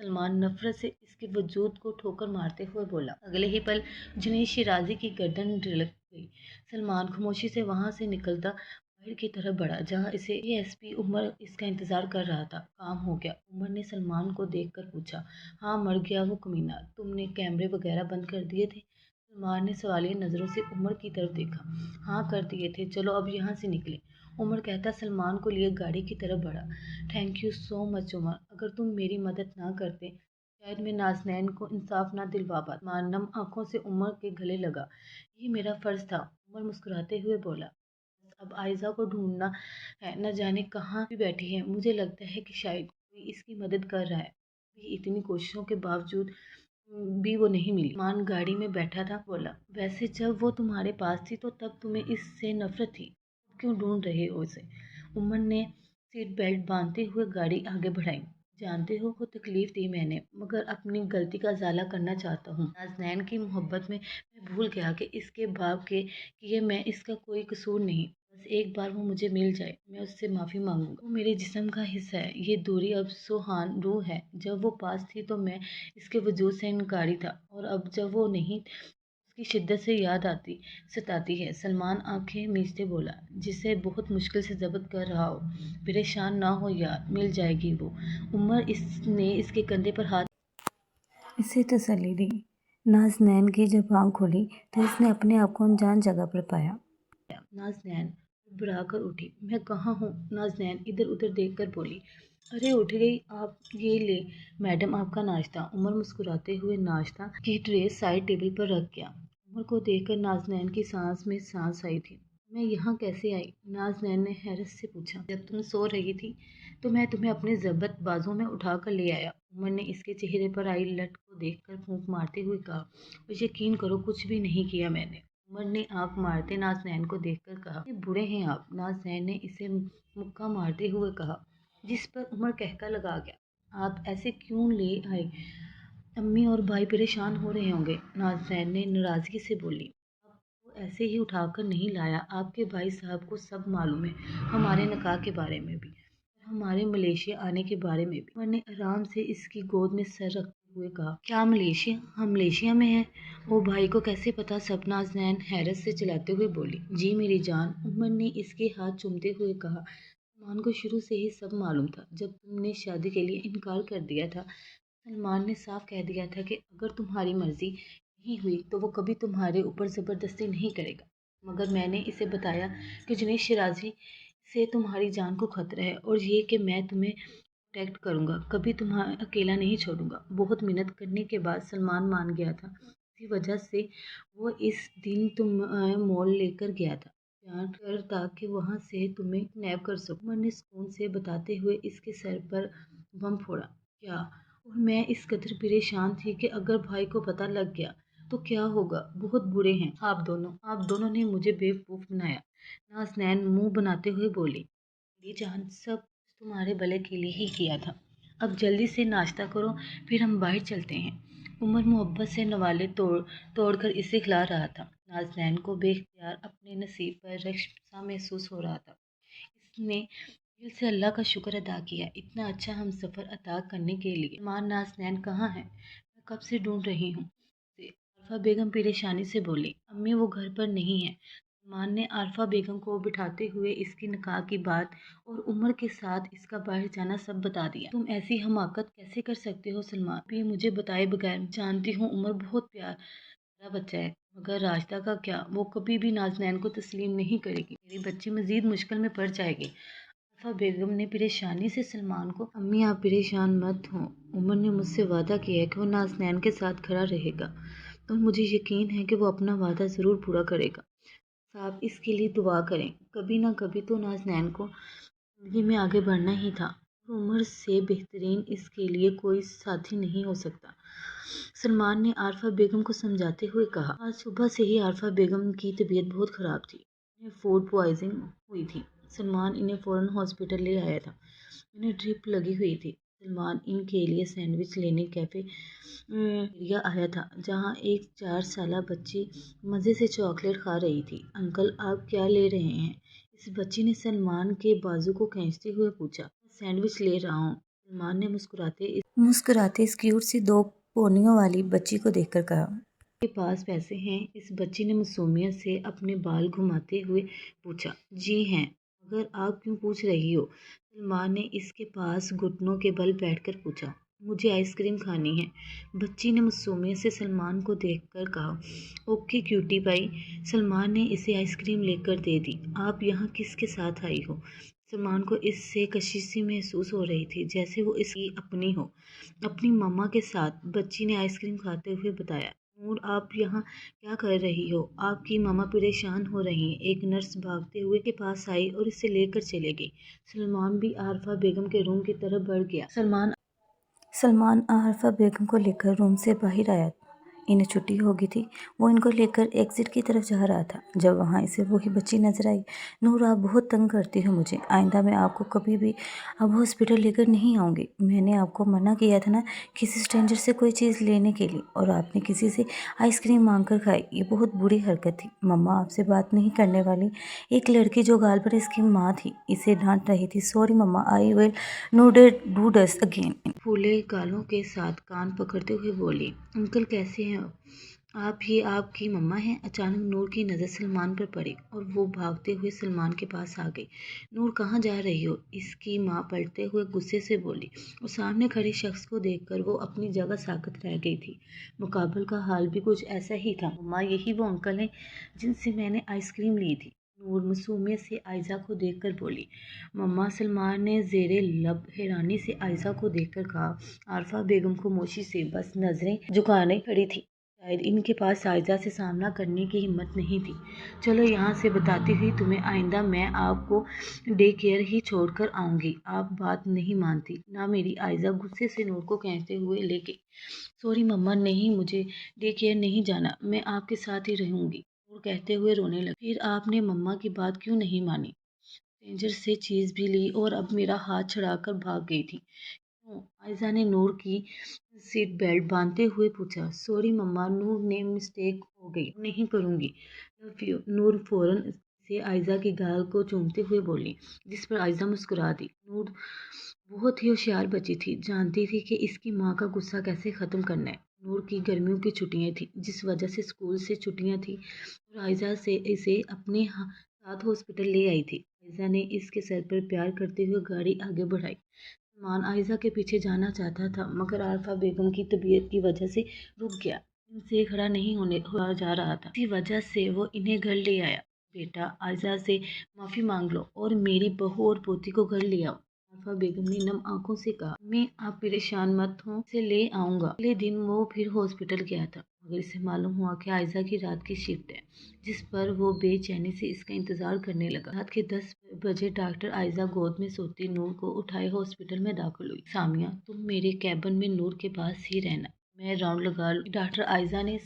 सलमान नफरत से इसके वजूद को ठोकर मारते हुए बोला। अगले ही पल जुनैद शिराजी की गर्दन ढिलक गई। सलमान खामोशी से वहां से निकलता बाहर की तरफ बढ़ा, जहां इसे एएसपी उमर इसका इंतजार कर रहा था। काम हो गया? उमर ने सलमान को देखकर पूछा। हाँ, मर गया वो कमीना। तुमने कैमरे वगैरह बंद कर दिए थे? सलमान ने सवालिया नजरों से उमर की तरफ देखा। हाँ, कर दिए थे। चलो अब यहाँ से निकले, उमर कहता सलमान को लिए गाड़ी की तरफ बढ़ा। Thank you so much Umar, अगर तुम मेरी मदद ना करते शायद मैं नाज़नैन को इंसाफ ना दिलवा पाता। मानम आंखों से उमर के गले लगा। ये मेरा फर्ज था, उमर मुस्कुराते हुए बोला। अब आयजा को ढूंढना है, न जाने कहाँ भी बैठी है। मुझे लगता है कि शायद कोई इसकी मदद कर रहा है, भी इतनी कोशिशों के बावजूद भी वो नहीं मिली। मान गाड़ी में बैठा था, बोला। वैसे जब वो तुम्हारे पास थी तो तब तुम्हें इससे नफरत थी, क्यों ढूंढ रहे हो उसे? उमर ने सीट बेल्ट बांधते हुए गाड़ी आगे बढ़ाई। जानते हो वो तकलीफ दी मैंने, मगर अपनी गलती का इजाला करना चाहता हूँ। नाज़नैन की मोहब्बत में मैं भूल गया कि इसके बाप के किए मैं इसका कोई कसूर नहीं। बस एक बार वो मुझे मिल जाए, मैं उससे माफ़ी मांगूंगा। वो मेरे जिस्म का हिस्सा है। ये दूरी अब सुहान रूह है। जब वो पास थी तो मैं इसके वजूद से इनकारी था, और अब जब वो नहीं, उसकी शिद्दत से याद आती सताती है। सलमान आंखें मीचते बोला, जिसे बहुत मुश्किल से जब्त कर रहा हो। परेशान ना हो यार, मिल जाएगी वो। उमर इसने इसके कंधे पर हाथ इसे तसल्ली दी। नाज़नैन की जब आँख खुली तो इसने अपने आप को अनजान जगह पर पाया। दिया। नाज़नैन बुरा कर उठी। मैं कहाँ हूँ? नाज़नैन इधर उधर देखकर बोली। अरे उठ गई आप, ये ले मैडम आपका नाश्ता। उमर मुस्कुराते हुए नाश्ता की ट्रे साइड टेबल पर रख गया। उमर को देखकर नाज़नैन की सांस में सांस आई थी। मैं यहाँ कैसे आई? नाज़नैन ने हैरत से पूछा। जब तुम सो रही थी तो मैं तुम्हें अपने जबत बाजू में उठा कर ले आया। उमर ने इसके चेहरे पर आई लट को देखकर फूंक मारते हुए कहा। और यकीन करो कुछ भी नहीं किया मैंने। उमर ने आंख मारते नाज़नैन को देखकर कहा, कितने बुरे हैं आप? नाज़नैन ने इसे मुक्का मारते हुए कहा, जिस पर उमर कहका लगा गया। आप ऐसे क्यों ले आए? अम्मी और भाई परेशान हो रहे होंगे, नाज़नैन ने नाराजगी से बोली। आपको ऐसे ही उठाकर नहीं लाया। आपके भाई साहब को सब मालूम है, हमारे निकाह के बारे में भी, हमारे मलेशिया आने के बारे में भी। उमर ने आराम से इसकी गोद में सर रखते हुए कहा, क्या मलेशिया? हम मलेशिया में हैं? ओ भाई को कैसे पता सब? नाज़नैन हैरत से चलाते हुए बोली। जी मेरी जान, उमर ने इसके हाथ चूमते हुए कहा। सलमान को शुरू से ही सब मालूम था। जब तुमने शादी के लिए इनकार कर दिया था, सलमान ने साफ कह दिया था कि अगर तुम्हारी मर्जी नहीं हुई तो वो कभी तुम्हारे ऊपर ज़बरदस्ती नहीं करेगा। मगर मैंने इसे बताया कि जुनैद शिराजी से तुम्हारी जान को खतरा है, और ये कि मैं तुम्हें प्रोटेक्ट करूंगा, कभी तुम्हें अकेला नहीं छोड़ूंगा। बहुत मेहनत करने के बाद सलमान मान गया था। इसी वजह से वो इस दिन तुम मॉल लेकर गया था, प्यार कर, ताकि वहां से तुम्हें नैब कर सकूं। उमर ने सुकून से बताते हुए इसके सर पर बम फोड़ा। क्या? और मैं इस कदर परेशान थी कि अगर भाई को पता लग गया तो क्या होगा? बहुत बुरे हैं आप दोनों ने मुझे बेवकूफ़ बनाया। नाज़नैन मुंह बनाते हुए बोली। मेरी जान, सब तुम्हारे भले के लिए ही किया था। अब जल्दी से नाश्ता करो, फिर हम बाहर चलते हैं। उमर मोहब्बत से नवाले तोड़कर इसे खिला रहा था। नाज़नैन को बेख्तियार अपने नसीब पर रश्क सा महसूस हो रहा था। इसने दिल से अल्लाह का शुक्र अदा किया इतना अच्छा हम सफ़र अता करने के लिए। मान, नाज़नैन कहाँ है? मैं कब से ढूंढ रही हूँ उसे। आरफा बेगम परेशानी से बोली। अम्मी वो घर पर नहीं है। सलमान ने आरफा बेगम को बिठाते हुए इसकी निकाह की बात और उमर के साथ इसका बाहर जाना सब बता दिया। तुम ऐसी हमाकत कैसे कर सकते हो सलमान? भी मुझे बताए बगैर? जानती हूँ उमर बहुत प्यारा बच्चा है, मगर रास्ता का क्या? वो कभी भी नाज़नैन को तस्लीम नहीं करेगी। मेरी बच्ची मजीद मुश्किल में पड़ जाएगी। आरफा बेगम ने परेशानी से सलमान को, अम्मी आप परेशान मत हो, उमर ने मुझसे वादा किया है कि वो नाज़नैन के साथ खड़ा रहेगा, और मुझे यकीन है कि वो अपना वादा ज़रूर पूरा करेगा। आप इसके लिए दुआ करें। कभी ना कभी तो नाज़नैन को जिंदगी में आगे बढ़ना ही था। عمر سے بہترین اس کے لیے کوئی ساتھی نہیں ہو سکتا، سلمان نے عارفہ بیگم کو سمجھاتے ہوئے کہا۔ آج صبح سے ہی عارفہ بیگم کی طبیعت بہت خراب تھی، انہیں فوڈ پوائزنگ ہوئی تھی۔ سلمان انہیں فوراً ہاسپٹل لے آیا تھا، انہیں ڈرپ لگی ہوئی تھی۔ سلمان ان کے لیے سینڈوچ لینے کیفیٹیریا آیا تھا، جہاں ایک 4 سالہ بچی مزے سے چاکلیٹ کھا رہی تھی۔ انکل آپ کیا لے رہے ہیں؟ اس بچی نے سلمان کے بازو کو کھینچتے ہوئے پوچھا۔ میں سینڈوچ لے رہا ہوں، سلمان نے مسکراتے اس کیوٹ سی 2 پونیوں والی بچی کو دیکھ کر کہا۔ کے پاس پیسے ہیں؟ اس بچی نے معصومیت سے اپنے بال گھماتے ہوئے پوچھا۔ جی ہیں، مگر آپ کیوں پوچھ رہی ہو؟ سلمان نے اس کے پاس گھٹنوں کے بل بیٹھ کر پوچھا۔ مجھے آئس کریم کھانی ہے، بچی نے معصومیت سے سلمان کو دیکھ کر کہا۔ اوکے کیوٹی پائی، سلمان نے اسے آئس کریم لے کر دے دی۔ آپ یہاں کس کے ساتھ آئی ہو؟ سلمان کو اس سے کشش محسوس ہو رہی تھی، جیسے وہ اس کی اپنی ہو۔ اپنی ماما کے ساتھ، بچی نے آئس کریم کھاتے ہوئے بتایا۔ نور آپ یہاں کیا کر رہی ہو؟ آپ کی ماما پریشان ہو رہی ہیں۔ ایک نرس بھاگتے ہوئے کے پاس آئی اور اسے لے کر چلے گئی۔ سلمان بھی عارفہ بیگم کے روم کی طرف بڑھ گیا۔ سلمان عارفہ بیگم کو لے کر روم سے باہر آیا۔ انہیں چھٹی ہو گئی تھی، وہ ان کو لے کر ایگزٹ کی طرف جا رہا تھا جب وہاں اسے وہی بچی نظر آئی۔ نور آپ بہت تنگ کرتی ہو مجھے، آئندہ میں آپ کو کبھی بھی اب ہاسپٹل لے کر نہیں آؤں گی۔ میں نے آپ کو منع کیا تھا نا کسی اسٹرینجر سے کوئی چیز لینے کے لیے، اور آپ نے کسی سے آئس کریم مانگ کر کھائی، یہ بہت بری حرکت تھی۔ مما آپ سے بات نہیں کرنے والی ایک لڑکی جو غال پر اس کی ماں تھی اسے ڈانٹ رہی تھی۔ Sorry mumma, I will not do this again. پھولے گالوں کے ساتھ کان پکڑتے ہوئے بولی۔ انکل کیسے ہیں آپ ہی آپ کی مما ہیں؟ اچانک نور کی نظر سلمان پر پڑی اور وہ بھاگتے ہوئے سلمان کے پاس آ گئی۔ نور کہاں جا رہی ہو؟ اس کی ماں پلٹتے ہوئے غصے سے بولی اور سامنے کھڑے شخص کو دیکھ کر وہ اپنی جگہ ساکت رہ گئی تھی۔ مقابل کا حال بھی کچھ ایسا ہی تھا۔ مما یہی وہ انکل ہیں جن سے میں نے آئس کریم لی تھی، نور معصومیت سے عائزہ کو دیکھ کر بولی۔ مما، سلمان نے زیر لب حیرانی سے عائزہ کو دیکھ کر کہا۔ عارفہ بیگم خاموشی سے بس نظریں جھکائے کھڑی تھی، شاید ان کے پاس عائزہ سے سامنا کرنے کی ہمت نہیں تھی۔ چلو یہاں سے بتاتی ہوں تمہیں، آئندہ میں آپ کو ڈے کیئر ہی چھوڑ کر آؤں گی۔ آپ بات نہیں مانتی نا میری؟ عائزہ غصے سے نور کو کھینچتے ہوئے لے گئی۔ سوری مما، نہیں مجھے ڈے کیئر نہیں جانا، میں آپ کے ساتھ ہی رہوں گی، نور کہتے ہوئے رونے لگا۔ پھر آپ نے مما کی بات کیوں نہیں مانی؟ اسٹرینجر سے چیز بھی لی اور اب میرا ہاتھ چھڑا کر بھاگ گئی تھی، کیوں؟ عائزہ نے نور کی سیٹ بیلٹ باندھتے ہوئے پوچھا۔ سوری مما، نور نے مسٹیک ہو گئی، اب نہیں کروں گی، لو یو، نور فوراً سے عائزہ کی گال کو چومتے ہوئے بولی، جس پر عائزہ مسکرا دی۔ نور بہت ہی ہوشیار بچی تھی، جانتی تھی کہ اس کی ماں کا غصہ کیسے ختم کرنا ہے۔ نور کی گرمیوں کی چھٹیاں تھیں، جس وجہ سے اسکول سے چھٹیاں تھیں، اور عائزہ سے اسے اپنے ساتھ ہاسپٹل لے آئی تھی۔ عائزہ نے اس کے سر پر پیار کرتے ہوئے گاڑی آگے بڑھائی۔ سلمان عائزہ کے پیچھے جانا چاہتا تھا، مگر عارفہ بیگم کی طبیعت کی وجہ سے رک گیا، ان سے کھڑا نہیں ہوا جا رہا تھا، اسی وجہ سے وہ انہیں گھر لے آیا۔ بیٹا، عائزہ سے معافی مانگ لو اور میری بہو اور پوتی کو گھر لے آؤ، عارفہ بیگم نے نم آنکھوں سے کہا۔ امی آپ پریشان مت ہوں، اسے لے آؤں گا۔ اگلے دن وہ پھر ہاسپٹل گیا تھا، مگر اسے معلوم ہوا کہ عائزہ کی رات کی شفٹ ہے، جس پر وہ بے چینی سے اس کا انتظار کرنے لگا۔ رات کے 10 بجے ڈاکٹر عائزہ گود میں سوتی نور کو اٹھائے ہاسپٹل میں داخل ہوئی۔ سامیہ، تم میرے کیبن میں نور کے پاس ہی رہنا، میں راؤنڈ لگا لوں گی، ڈاکٹر عائزہ نے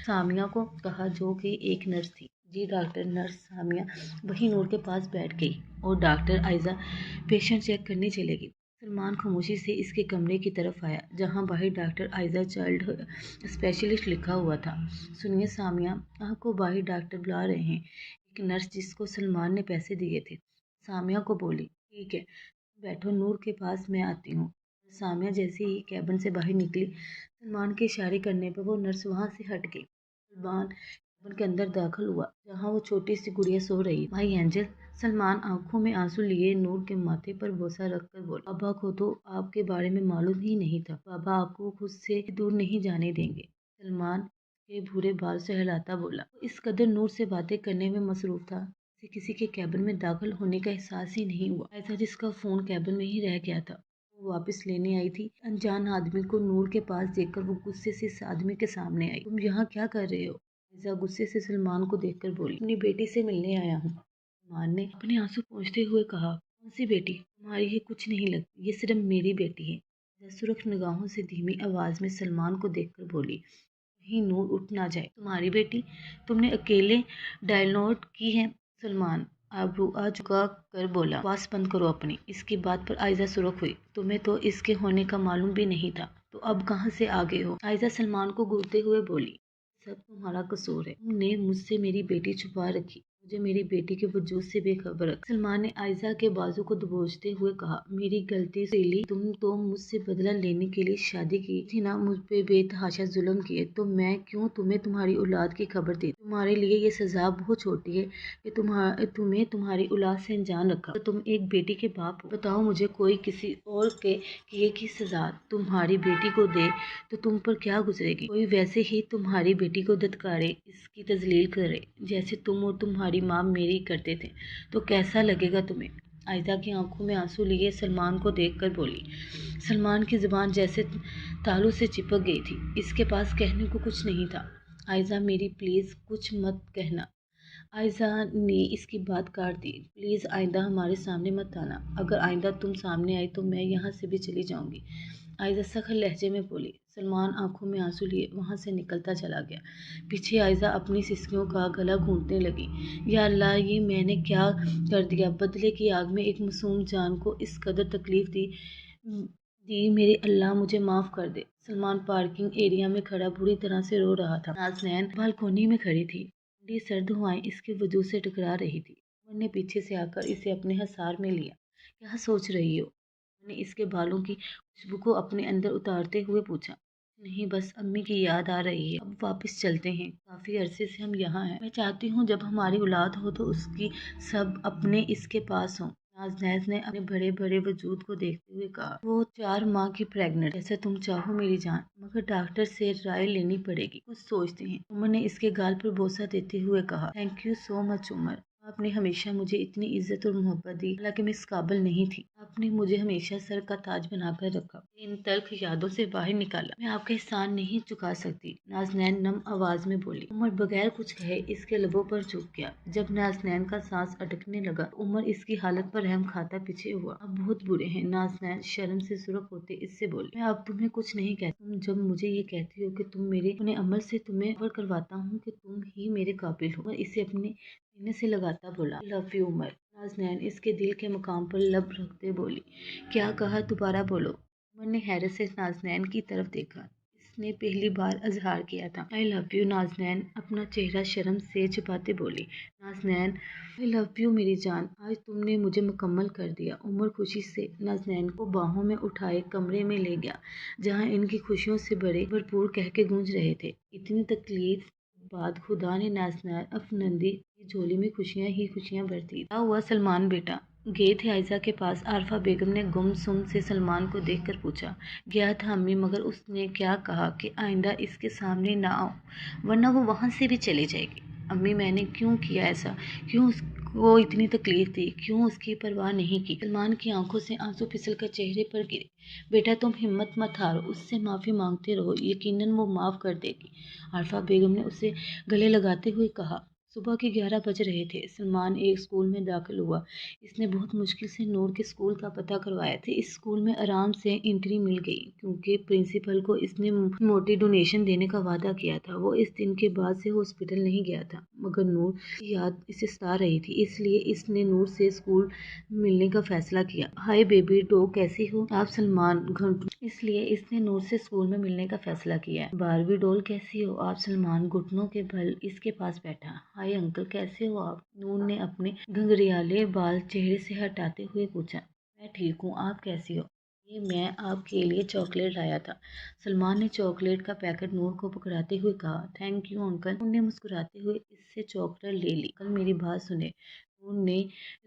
سامیہ کو کہا، جو کہ ایک نرس تھی۔ جی ڈاکٹر۔ نرس سامیہ وہیں نور کے پاس بیٹھ گئی اور ڈاکٹر عائزہ پیشنٹ چیک کرنے چلے گئی۔ سلمان خاموشی سے اس کے کمرے کی طرف آیا، جہاں باہر ڈاکٹر عائزہ چائلڈ اسپیشلسٹ لکھا ہوا تھا۔ سنیے سامیہ، آپ کو باہر ڈاکٹر بلا رہے ہیں، ایک نرس جس کو سلمان نے پیسے دیے تھے۔ سامیہ کو بولی۔ ٹھیک ہے، تم بیٹھو نور کے پاس، میں آتی ہوں۔ سامیہ جیسے ہی کیبن سے باہر نکلی، سلمان کے اشارے کرنے پر وہ نرس وہاں سے ہٹ گئی۔ سلمان کیبن کے اندر داخل ہوا، جہاں وہ چھوٹی سی گڑیا سو رہی تھی۔ مائی اینجل، سلمان آنکھوں میں آنسو لیے نور کے ماتھے پر بوسہ رکھ کر بولا۔ بابا کو تو آپ کے بارے میں معلوم ہی نہیں تھا، بابا آپ کو خود سے دور نہیں جانے دیں گے، سلمان کے بھورے بال سہلاتا بولا۔ وہ اس قدر نور سے باتیں کرنے میں مصروف تھا، اسے کسی کے کیبن میں داخل ہونے کا احساس ہی نہیں ہوا۔ عائزہ، جس کا فون کیبن میں ہی رہ گیا تھا، وہ واپس لینے آئی تھی۔ انجان آدمی کو نور کے پاس دیکھ کر وہ غصے سے اس آدمی کے سامنے آئی۔ تم یہاں کیا کر رہے ہو؟ عائزہ غصے سے سلمان کو دیکھ کر بولی۔ اپنی بیٹی سے ملنے آیا ہوں، سلمان نے اپنے آنسو پوچھتے ہوئے کہا۔ कौन सी बेटी? तुम्हारी ये कुछ नहीं लगती, ये सिर्फ मेरी बेटी है। सुरख निगाहों से धीमी आवाज में सलमान को देखकर बोली, कहीं नूर उठ ना जाए। तुम्हारी बेटी? तुमने अकेले डायलनोट की है? सलमान आबरूआ झुका कर बोला, बकवास बंद करो अपनी। इसकी बात पर आयजा सुरख हुई, तुम्हें तो इसके होने का मालूम भी नहीं था, तो अब कहाँ से आ गए हो? आयजा सलमान को घूरते हुए बोली, सब तुम्हारा कसूर है, तुमने मुझसे मेरी बेटी छुपा रखी, मुझे मेरी बेटी के वजूद से बेखबर रखा। सलमान ने आयजा के बाजू को दबोचते हुए कहा, मेरी गलती सेली, तुम तो मुझसे बदला लेने के लिए शादी की थी ना, मुझ पे बेतहाशा जुल्म किए, तो मैं क्यों तुम्हें तुम्हारी औलाद की खबर दी? तुम्हारे लिए ये सजा बहुत छोटी है कि तुम्हें तुम्हारी औलाद से अनजान रखा, तो तुम एक बेटी के बाप हो। बताओ मुझे, कोई किसी और के किए की सजा तुम्हारी बेटी को दे तो तुम पर क्या गुजरेगी? कोई वैसे ही तुम्हारी बेटी को धत्कारे, इसकी तजलील करे, जैसे तुम और तुम्हारी माँ मेरी करते थे, तो कैसा लगेगा तुम्हें? आयजा की आंखों में आंसू लिए सलमान को देखकर बोली। सलमान की जुबान जैसे तालू से चिपक गई थी, इसके पास कहने को कुछ नहीं था। आयजा मेरी प्लीज कुछ मत कहना। आयजा ने इसकी बात काट दी, प्लीज आइंदा हमारे सामने मत आना, अगर आइंदा तुम सामने आई तो मैं यहाँ से भी चली जाऊंगी। आयजा सखत लहजे में बोली। सलमान आंखों में आंसू लिए वहां से निकलता चला गया। पीछे आयजा अपनी सिसकियों का गला घूंटने लगी। या अल्लाह, ये मैंने क्या कर दिया? बदले की आग में एक मासूम जान को इस कदर तकलीफ दी मेरे अल्लाह, मुझे माफ कर दे। सलमान पार्किंग एरिया में खड़ा बुरी तरह से रो रहा था। नाज़नैन बालकोनी में खड़ी थी, ठंडी सर्द हवाएं इसके वजूद से टकरा रही थी। उमर ने पीछे से आकर इसे अपने हसार में लिया। क्या सोच रही हो? मैंने इसके बालों की खुशबू को अपने अंदर उतारते हुए पूछा। नहीं, बस अम्मी की याद आ रही है। अब वापस चलते हैं, काफी अरसे से हम यहाँ हैं। मैं चाहती हूँ जब हमारी औलाद हो तो उसकी सब अपने इसके पास हों। नाज़नैन ने अपने बड़े बड़े वजूद को देखते हुए कहा। वो 4 माह की प्रेग्नेंट। जैसा तुम चाहो मेरी जान, मगर डॉक्टर से राय लेनी पड़ेगी, कुछ सोचते हैं। उमर ने इसके गाल पर बोसा देते हुए कहा, thank you so much Umar, आपने हमेशा मुझे इतनी इज्जत और मोहब्बत दी, हालांकि मैं इस काबिल नहीं थी। आपने मुझे हमेशा सर का ताज बनाकर रखा, इन तल्ख यादों से बाहर निकाला। मैं आपका एहसान नहीं चुका सकती, नाज़नैन नम आवाज में बोली। उमर बगैर कुछ कहे इसके लबों पर झुक गया। जब नाज़नैन का सांस अटकने लगा, उमर इसकी हालत पर रहम खाता पीछे हुआ। अब बहुत बुरे हैं। नाज़नैन शर्म से सुरख होते इससे बोली। मैं अब तुम्हें कुछ नहीं कहती। तुम जब मुझे ये कहती हो कि तुम मेरे अपने अमल से तुम्हें खबर करवाता हूँ कि तुम ही मेरे काबिल हो। इसे अपने सीने से लगाता बोला, लव यू उमर। नाज़नैन इसके दिल के मुकाम पर लब रखते बोली, क्या कहा? दोबारा बोलो। उमर ने हैरत से नाज़नैन की तरफ देखा। इसने पहली बार अजहार किया था। आई लव यू नाज़नैन अपना चेहरा शर्म से छुपाते बोली। नाज़नैन आई लव यू मेरी जान, आज तुमने मुझे मुकम्मल कर दिया। उमर खुशी से नाज़नैन को बाहों में उठाए कमरे में ले गया, जहाँ इनकी खुशियों से बड़े भरपूर कहके गूंज रहे थे। इतनी तकलीफ बाद खुदा ने नाज़नैन अफनंदी की झोली में खुशियां ही खुशियां भर दी। क्या हुआ सलमान बेटा? गए थे आयजा के पास? आरफा बेगम ने गुमसुम से सलमान को देखकर पूछा। गया था अम्मी, मगर उसने क्या कहा कि आइंदा इसके सामने ना आओ, वरना वो वहां से भी चली जाएगी। अम्मी, मैंने क्यों किया ऐसा? क्यों उसको इतनी तकलीफ दी? क्यों उसकी परवाह नहीं की? सलमान की आंखों से आंसू फिसल कर चेहरे पर गिरे। बेटा तुम हिम्मत मत हारो, उससे माफ़ी मांगते रहो, यकीनन वो माफ़ कर देगी। आरफा बेगम ने उसे गले लगाते हुए कहा। सुबह के 11 बज रहे थे। सलमान एक स्कूल में दाखिल हुआ। इसने बहुत मुश्किल से नूर के स्कूल का पता करवाया था। इस स्कूल में आराम से एंट्री मिल गई, क्योंकि प्रिंसिपल को इसने मोटी डोनेशन देने का वादा किया था। वो इस दिन के बाद से हॉस्पिटल नहीं गया था, मगर नूर की याद इसे सता रही थी, इसलिए इसने नूर से स्कूल मिलने का फैसला किया। हाय बेबी डॉ, कैसी हो आप? सलमान घंटों इसलिए इसने नूर से स्कूल में मिलने का फैसला किया। बारबी डॉल कैसी हो आप? सलमान घुटनों के बल इसके पास बैठा। हाय अंकल, कैसे हो आप? नूर ने अपने घंघरियाले बाल चेहरे से हटाते हुए पूछा। मैं ठीक हूँ, आप कैसी हो? ये मैं आपके लिए चॉकलेट लाया था। सलमान ने चॉकलेट का पैकेट नूर को पकड़ाते हुए कहा। Thank you uncle. नूर ने मुस्कुराते हुए इससे चॉकलेट ले ली। कल मेरी बात सुने, नूर ने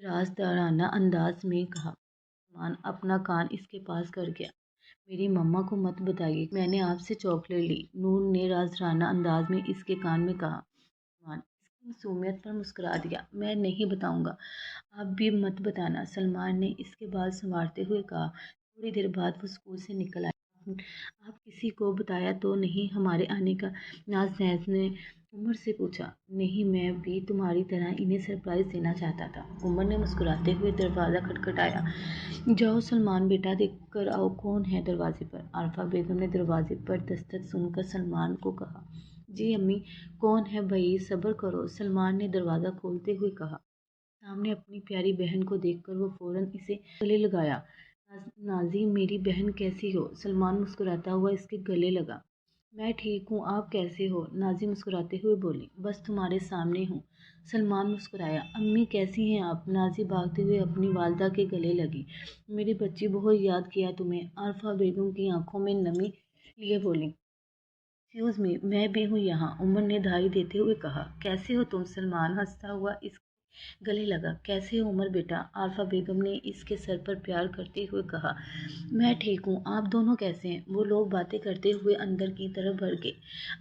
राजदाराना अंदाज में कहा। सलमान अपना कान इसके पास कर गया। मेरी मम्मा को मत बताइए मैंने आपसे चॉकलेट ली, नूर ने राजराना अंदाज में इसके कान में कहा। सलमान इसकी मासूमियत पर मुस्कुरा दिया। मैं नहीं बताऊंगा, आप भी मत बताना, सलमान ने इसके बाल संवारते हुए कहा। थोड़ी देर बाद वो स्कूल से निकल आया। आप किसी को बताया तो नहीं हमारे आने का? नाज़नैन ने عمر سے پوچھا۔ نہیں، میں بھی تمہاری طرح انہیں سرپرائز دینا چاہتا تھا۔ عمر نے مسکراتے ہوئے دروازہ کھٹکھٹایا۔ جاؤ سلمان بیٹا، دیکھ کر آؤ کون ہے دروازے پر۔ عارفہ بیگم نے دروازے پر دستک سن کر سلمان کو کہا۔ جی امی، کون ہے بھائی، صبر کرو، سلمان نے دروازہ کھولتے ہوئے کہا۔ سامنے اپنی پیاری بہن کو دیکھ کر وہ فوراً اسے گلے لگایا۔ نازی میری بہن کیسی ہو؟ سلمان مسکراتا ہوا اس کے گلے لگا۔ میں ٹھیک ہوں، آپ کیسے ہو؟ نازی مسکراتے ہوئے بولی۔ بس تمہارے سامنے ہوں۔ سلمان مسکرایا۔ امی کیسی ہیں آپ؟ نازی بھاگتے ہوئے اپنی والدہ کے گلے لگی۔ میری بچی، بہت یاد کیا تمہیں، عارفہ بیگم کی آنکھوں میں نمی لیے بولی۔ ایکسکیوز می، میں بھی ہوں یہاں، عمر نے دھائی دیتے ہوئے کہا۔ کیسے ہو تم؟ سلمان ہنستا ہوا اس گلے لگا۔ کیسے ہو عمر بیٹا؟ عارفہ بیگم نے اس کے سر پر پیار کرتے ہوئے کہا۔ میں ٹھیک ہوں، آپ دونوں کیسے ہیں؟ وہ لوگ باتیں کرتے ہوئے اندر کی طرف بڑھ گئے۔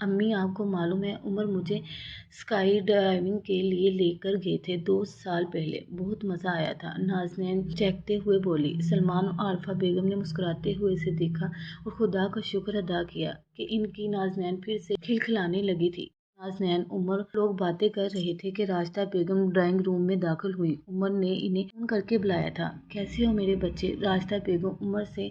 امی آپ کو معلوم ہے عمر مجھے اسکائی ڈائیونگ کے لیے لے کر گئے تھے 2 سال پہلے، بہت مزہ آیا تھا، نازنین چہکتے ہوئے بولی۔ سلمان اور عارفہ بیگم نے مسکراتے ہوئے اسے دیکھا اور خدا کا شکر ادا کیا کہ ان کی نازنین پھر سے کھلکھلانے لگی تھی۔ نازنین، عمر لوگ باتیں کر رہے تھے کہ راشدہ بیگم ڈرائنگ روم میں داخل ہوئی۔ عمر نے انہیں فون کر کے بلایا تھا۔ کیسے ہو میرے بچے؟ راشدہ بیگم عمر سے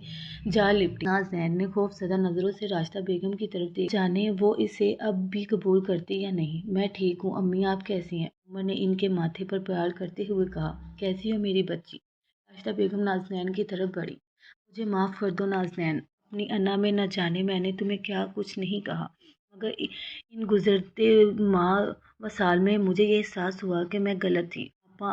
جا لپٹی۔ نازنین نے خوفزدہ نظروں سے راشدہ بیگم کی طرف دیکھا، جانے وہ اسے اب بھی قبول کرتے یا نہیں۔ میں ٹھیک ہوں امی، آپ کیسی ہیں؟ عمر نے ان کے ماتھے پر پیار کرتے ہوئے کہا۔ کیسی ہو میری بچی؟ راشدہ بیگم نازنین کی طرف بڑھی۔ مجھے معاف کر دو نازنین، اپنی انا میں نہ جانے میں نے تمہیں کیا کچھ نہیں کہا، مگر ان گزرتے ماہ و سال میں مجھے یہ احساس ہوا کہ میں غلط تھی۔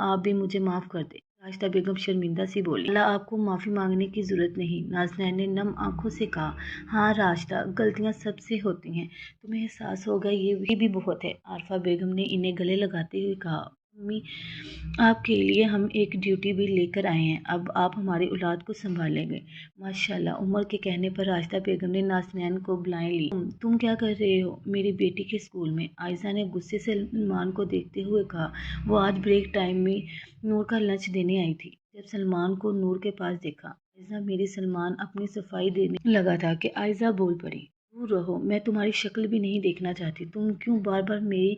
آپ بھی مجھے معاف کر دیں، راشدہ بیگم شرمندہ سی بولی۔ اللہ، آپ کو معافی مانگنے کی ضرورت نہیں، نازنین نے نم آنکھوں سے کہا۔ ہاں راشدہ، غلطیاں سب سے ہوتی ہیں، تمہیں احساس ہوگا یہ بھی بہت ہے، عارفہ بیگم نے انہیں گلے لگاتے ہوئے کہا۔ امی، آپ کے لیے ہم ایک ڈیوٹی بھی لے کر آئے ہیں، اب آپ ہماری اولاد کو سنبھالیں گے۔ ماشاء اللہ، عمر کے کہنے پر راشدہ بیگم نے نازنین کو بلائے لی۔ تم کیا کر رہے ہو؟ میری بیٹی کے اسکول میں، عائزہ نے غصے سے سلمان کو دیکھتے ہوئے کہا۔ وہ آج بریک ٹائم میں نور کا لنچ دینے آئی تھی۔ جب سلمان کو نور کے پاس دیکھا، عائزہ میری سلمان اپنی صفائی دینے لگا تھا کہ عائزہ بول پڑی۔ دور رہو، میں تمہاری شکل بھی نہیں دیکھنا چاہتی، تم کیوں بار بار میری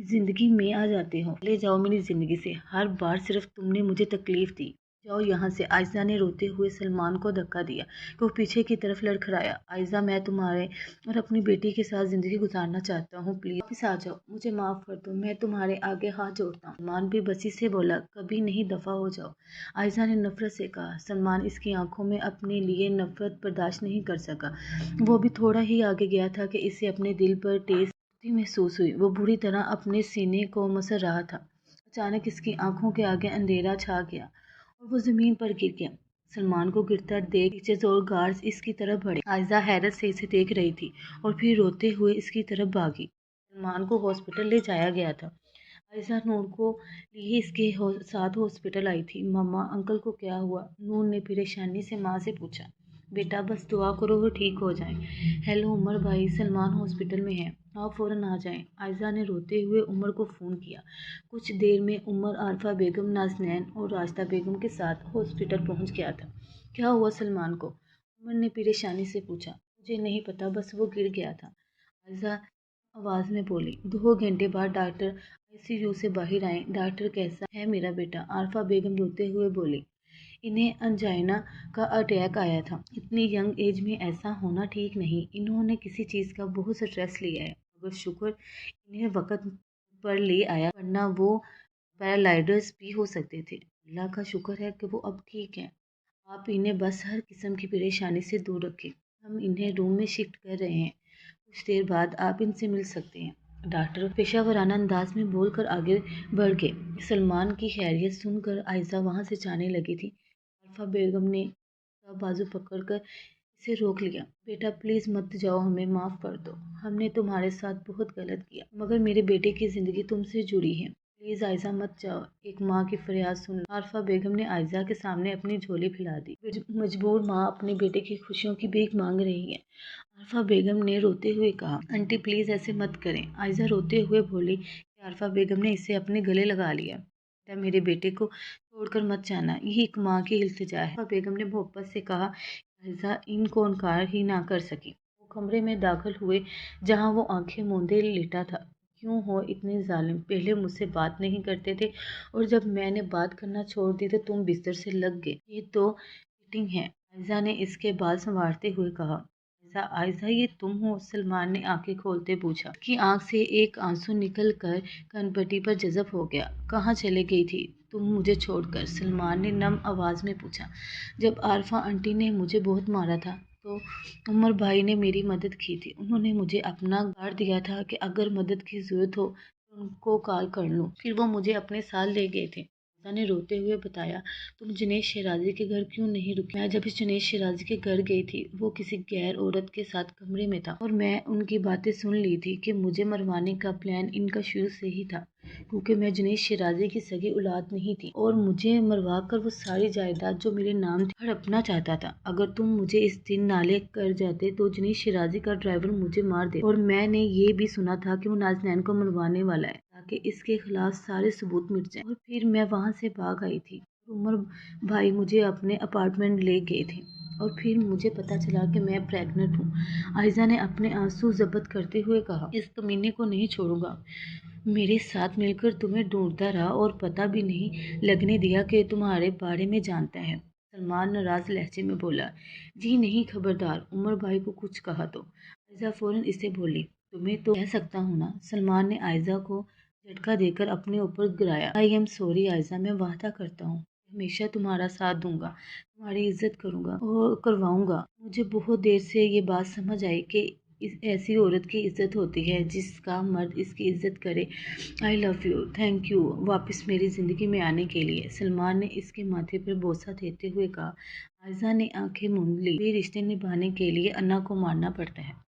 زندگی میں آ جاتے ہو؟ چلے جاؤ میری زندگی سے، ہر بار صرف تم نے مجھے تکلیف دی، جاؤ یہاں سے۔ عائزہ نے روتے ہوئے سلمان کو دھکا دیا کہ وہ پیچھے کی طرف لڑکھڑایا۔ عائزہ، میں تمہارے اور اپنی بیٹی کے ساتھ زندگی گزارنا چاہتا ہوں، پلیز واپس آ جاؤ، مجھے معاف کر دو، میں تمہارے آگے ہاتھ جوڑتا ہوں۔ سلمان بھی بسی سے بولا۔ کبھی نہیں، دفع ہو جاؤ، عائزہ نے نفرت سے کہا۔ سلمان اس کی آنکھوں میں اپنے لیے نفرت برداشت نہیں کر سکا۔ وہ بھی تھوڑا ہی آگے گیا تھا کہ اسے اپنے دل پر تیز سختی محسوس ہوئی، وہ بری طرح اپنے سینے کو مسل رہا تھا۔ اچانک اس کی آنکھوں کے آگے اندھیرا چھا گیا اور وہ زمین پر گر گیا۔ سلمان کو گرتا دیکھ ٹیچرز اور گارڈز اس کی طرف بڑھے۔ عائزہ حیرت سے اسے دیکھ رہی تھی اور پھر روتے ہوئے اس کی طرف بھاگی۔ سلمان کو ہاسپٹل لے جایا گیا تھا۔ عائزہ نور کو لیے اس کے ساتھ ہاسپٹل آئی تھی۔ مما، انکل کو کیا ہوا؟ نور نے پریشانی سے ماں سے پوچھا۔ بیٹا بس دعا کرو وہ ٹھیک ہو جائیں۔ ہیلو عمر بھائی، سلمان ہاسپٹل میں ہے، آپ فوراً آ جائیں۔ عائزہ نے روتے ہوئے عمر کو فون کیا۔ کچھ دیر میں عمر عارفہ بیگم، نازنین اور راشدہ بیگم کے ساتھ ہاسپٹل پہنچ گیا تھا۔ کیا ہوا سلمان کو؟ عمر نے پریشانی سے پوچھا۔ مجھے نہیں پتا، بس وہ گر گیا تھا، عائزہ آواز میں بولی۔ 2 گھنٹے بعد ڈاکٹر ICU سے باہر آئے۔ ڈاکٹر کیسا ہے میرا بیٹا؟ عارفہ بیگم روتے ہوئے بولی۔ انہیں انجائنا کا اٹیک آیا تھا، اتنی ینگ ایج میں ایسا ہونا ٹھیک نہیں، انہوں نے کسی چیز کا بہت سٹریس لیا ہے، مگر شکر انہیں وقت پر لے آیا، ورنہ وہ پیرالائزڈ بھی ہو سکتے تھے۔ اللہ کا شکر ہے کہ وہ اب ٹھیک ہیں، آپ انہیں بس ہر قسم کی پریشانی سے دور رکھیں، ہم انہیں روم میں شفٹ کر رہے ہیں، کچھ دیر بعد آپ ان سے مل سکتے ہیں۔ ڈاکٹر پیشہ ورانہ انداز میں بول کر آگے بڑھ گئے۔ سلمان کی خیریت سن کر عائزہ وہاں سے جانے لگی تھی۔ عارفہ بیگم نے اس کا بازو پکڑ کر اسے روک لیا۔ بیٹا پلیز مت جاؤ، ہمیں معاف کر دو، ہم نے تمہارے ساتھ بہت غلط کیا، مگر میرے بیٹے کی زندگی تم سے جڑی ہے، پلیز عائزہ مت جاؤ، ایک ماں کی فریاد سن لو۔ عارفہ بیگم نے عائزہ کے سامنے اپنی جھولی پھیلا دی۔ مجبور ماں اپنے بیٹے کی خوشیوں کی بھیک مانگ رہی ہے، عارفہ بیگم نے روتے ہوئے کہا۔ آنٹی پلیز ایسے مت کریں، عائزہ روتے ہوئے بولی کہ عارفہ بیگم نے اسے اپنے گلے لگا لیا۔ بیٹا میرے بیٹے کو چھوڑ کر مت جانا، یہ ایک ماں کی التجا ہے، عارفہ بیگم نے محبت سے کہا۔ عائزہ ان کو انکار ہی نہ کر سکی۔ وہ کمرے میں داخل ہوئے جہاں وہ آنکھیں موندے لیٹا تھا۔ کیوں ہو اتنے ظالم؟ پہلے مجھ سے بات نہیں کرتے تھے اور جب میں نے بات کرنا چھوڑ دی تو تم بستر سے لگ گئے۔ یہ تو چیٹنگ ہے، عائزہ نے اس کے بال سنوارتے ہوئے کہا۔ عائزہ یہ تم ہو؟ سلمان نے آنکھیں کھولتے پوچھا۔ اس کی آنکھ سے ایک آنسو نکل کر کنپٹی پر جذب ہو گیا۔ کہاں چلے گئی تھی تم مجھے چھوڑ کر؟ سلمان نے نم آواز میں پوچھا۔ جب عارفہ آنٹی نے مجھے بہت مارا تھا تو عمر بھائی نے میری مدد کی تھی۔ انہوں نے مجھے اپنا کارڈ دیا تھا کہ اگر مدد کی ضرورت ہو تو ان کو کال کر لوں۔ پھر وہ مجھے اپنے ساتھ لے گئے تھے۔ عائزہ نے روتے ہوئے بتایا۔ تم جنید شیرازی کے گھر کیوں نہیں رکی؟ میں جب اس جنید شیرازی کے گھر گئی تھی وہ کسی غیر عورت کے ساتھ کمرے میں تھا اور میں ان کی باتیں سن لی تھی کہ مجھے مروانے کا پلان ان کا شروع سے ہی تھا، کیونکہ میں جنید شیرازی کی سگی اولاد نہیں تھی اور مجھے مروا کر وہ ساری جائیداد جو میرے نام تھی ہڑپنا چاہتا تھا۔ اگر تم مجھے اس دن نالے کر جاتے تو جنید شیرازی کا ڈرائیور مجھے مار دیتا، اور میں نے یہ بھی سنا تھا کہ وہ نازنین کو مروانے والا ہے تاکہ اس کے خلاف سارے ثبوت مٹ جائیں، اور پھر میں وہاں سے بھاگ آئی تھی اور عمر بھائی مجھے اپنے اپارٹمنٹ لے گئے تھے اور پھر مجھے پتا چلا کہ میں پریگننٹ ہوں۔ عائزہ نے اپنے آنسو ضبط کرتے ہوئے کہا۔ اس کمینے کو نہیں چھوڑوں گا۔ میرے ساتھ مل کر تمہیں ڈھونڈتا رہا اور پتہ بھی نہیں لگنے دیا کہ تمہارے بارے میں جانتا ہے، سلمان ناراض لہجے میں بولا۔ جی نہیں، خبردار عمر بھائی کو کچھ کہا تو؟ عائزہ فوراً اسے بولی۔ تمہیں تو کہہ سکتا ہوں نا؟ سلمان نے عائزہ کو جھٹکا دے کر اپنے اوپر گرایا۔ آئی ایم سوری عائزہ، میں وعدہ کرتا ہوں ہمیشہ تمہارا ساتھ دوں گا، تمہاری عزت کروں گا اور کرواؤں گا۔ مجھے بہت دیر سے یہ بات سمجھ آئی کہ ایسی عورت کی عزت ہوتی ہے جس کا مرد اس کی عزت کرے۔ آئی لو یو، تھینک یو واپس میری زندگی میں آنے کے لیے، سلمان نے اس کے ماتھے پر بوسہ دیتے ہوئے کہا۔ عائزہ نے آنکھیں موند لیں۔ بھی رشتے نبھانے کے لیے انا کو مارنا پڑتا ہے۔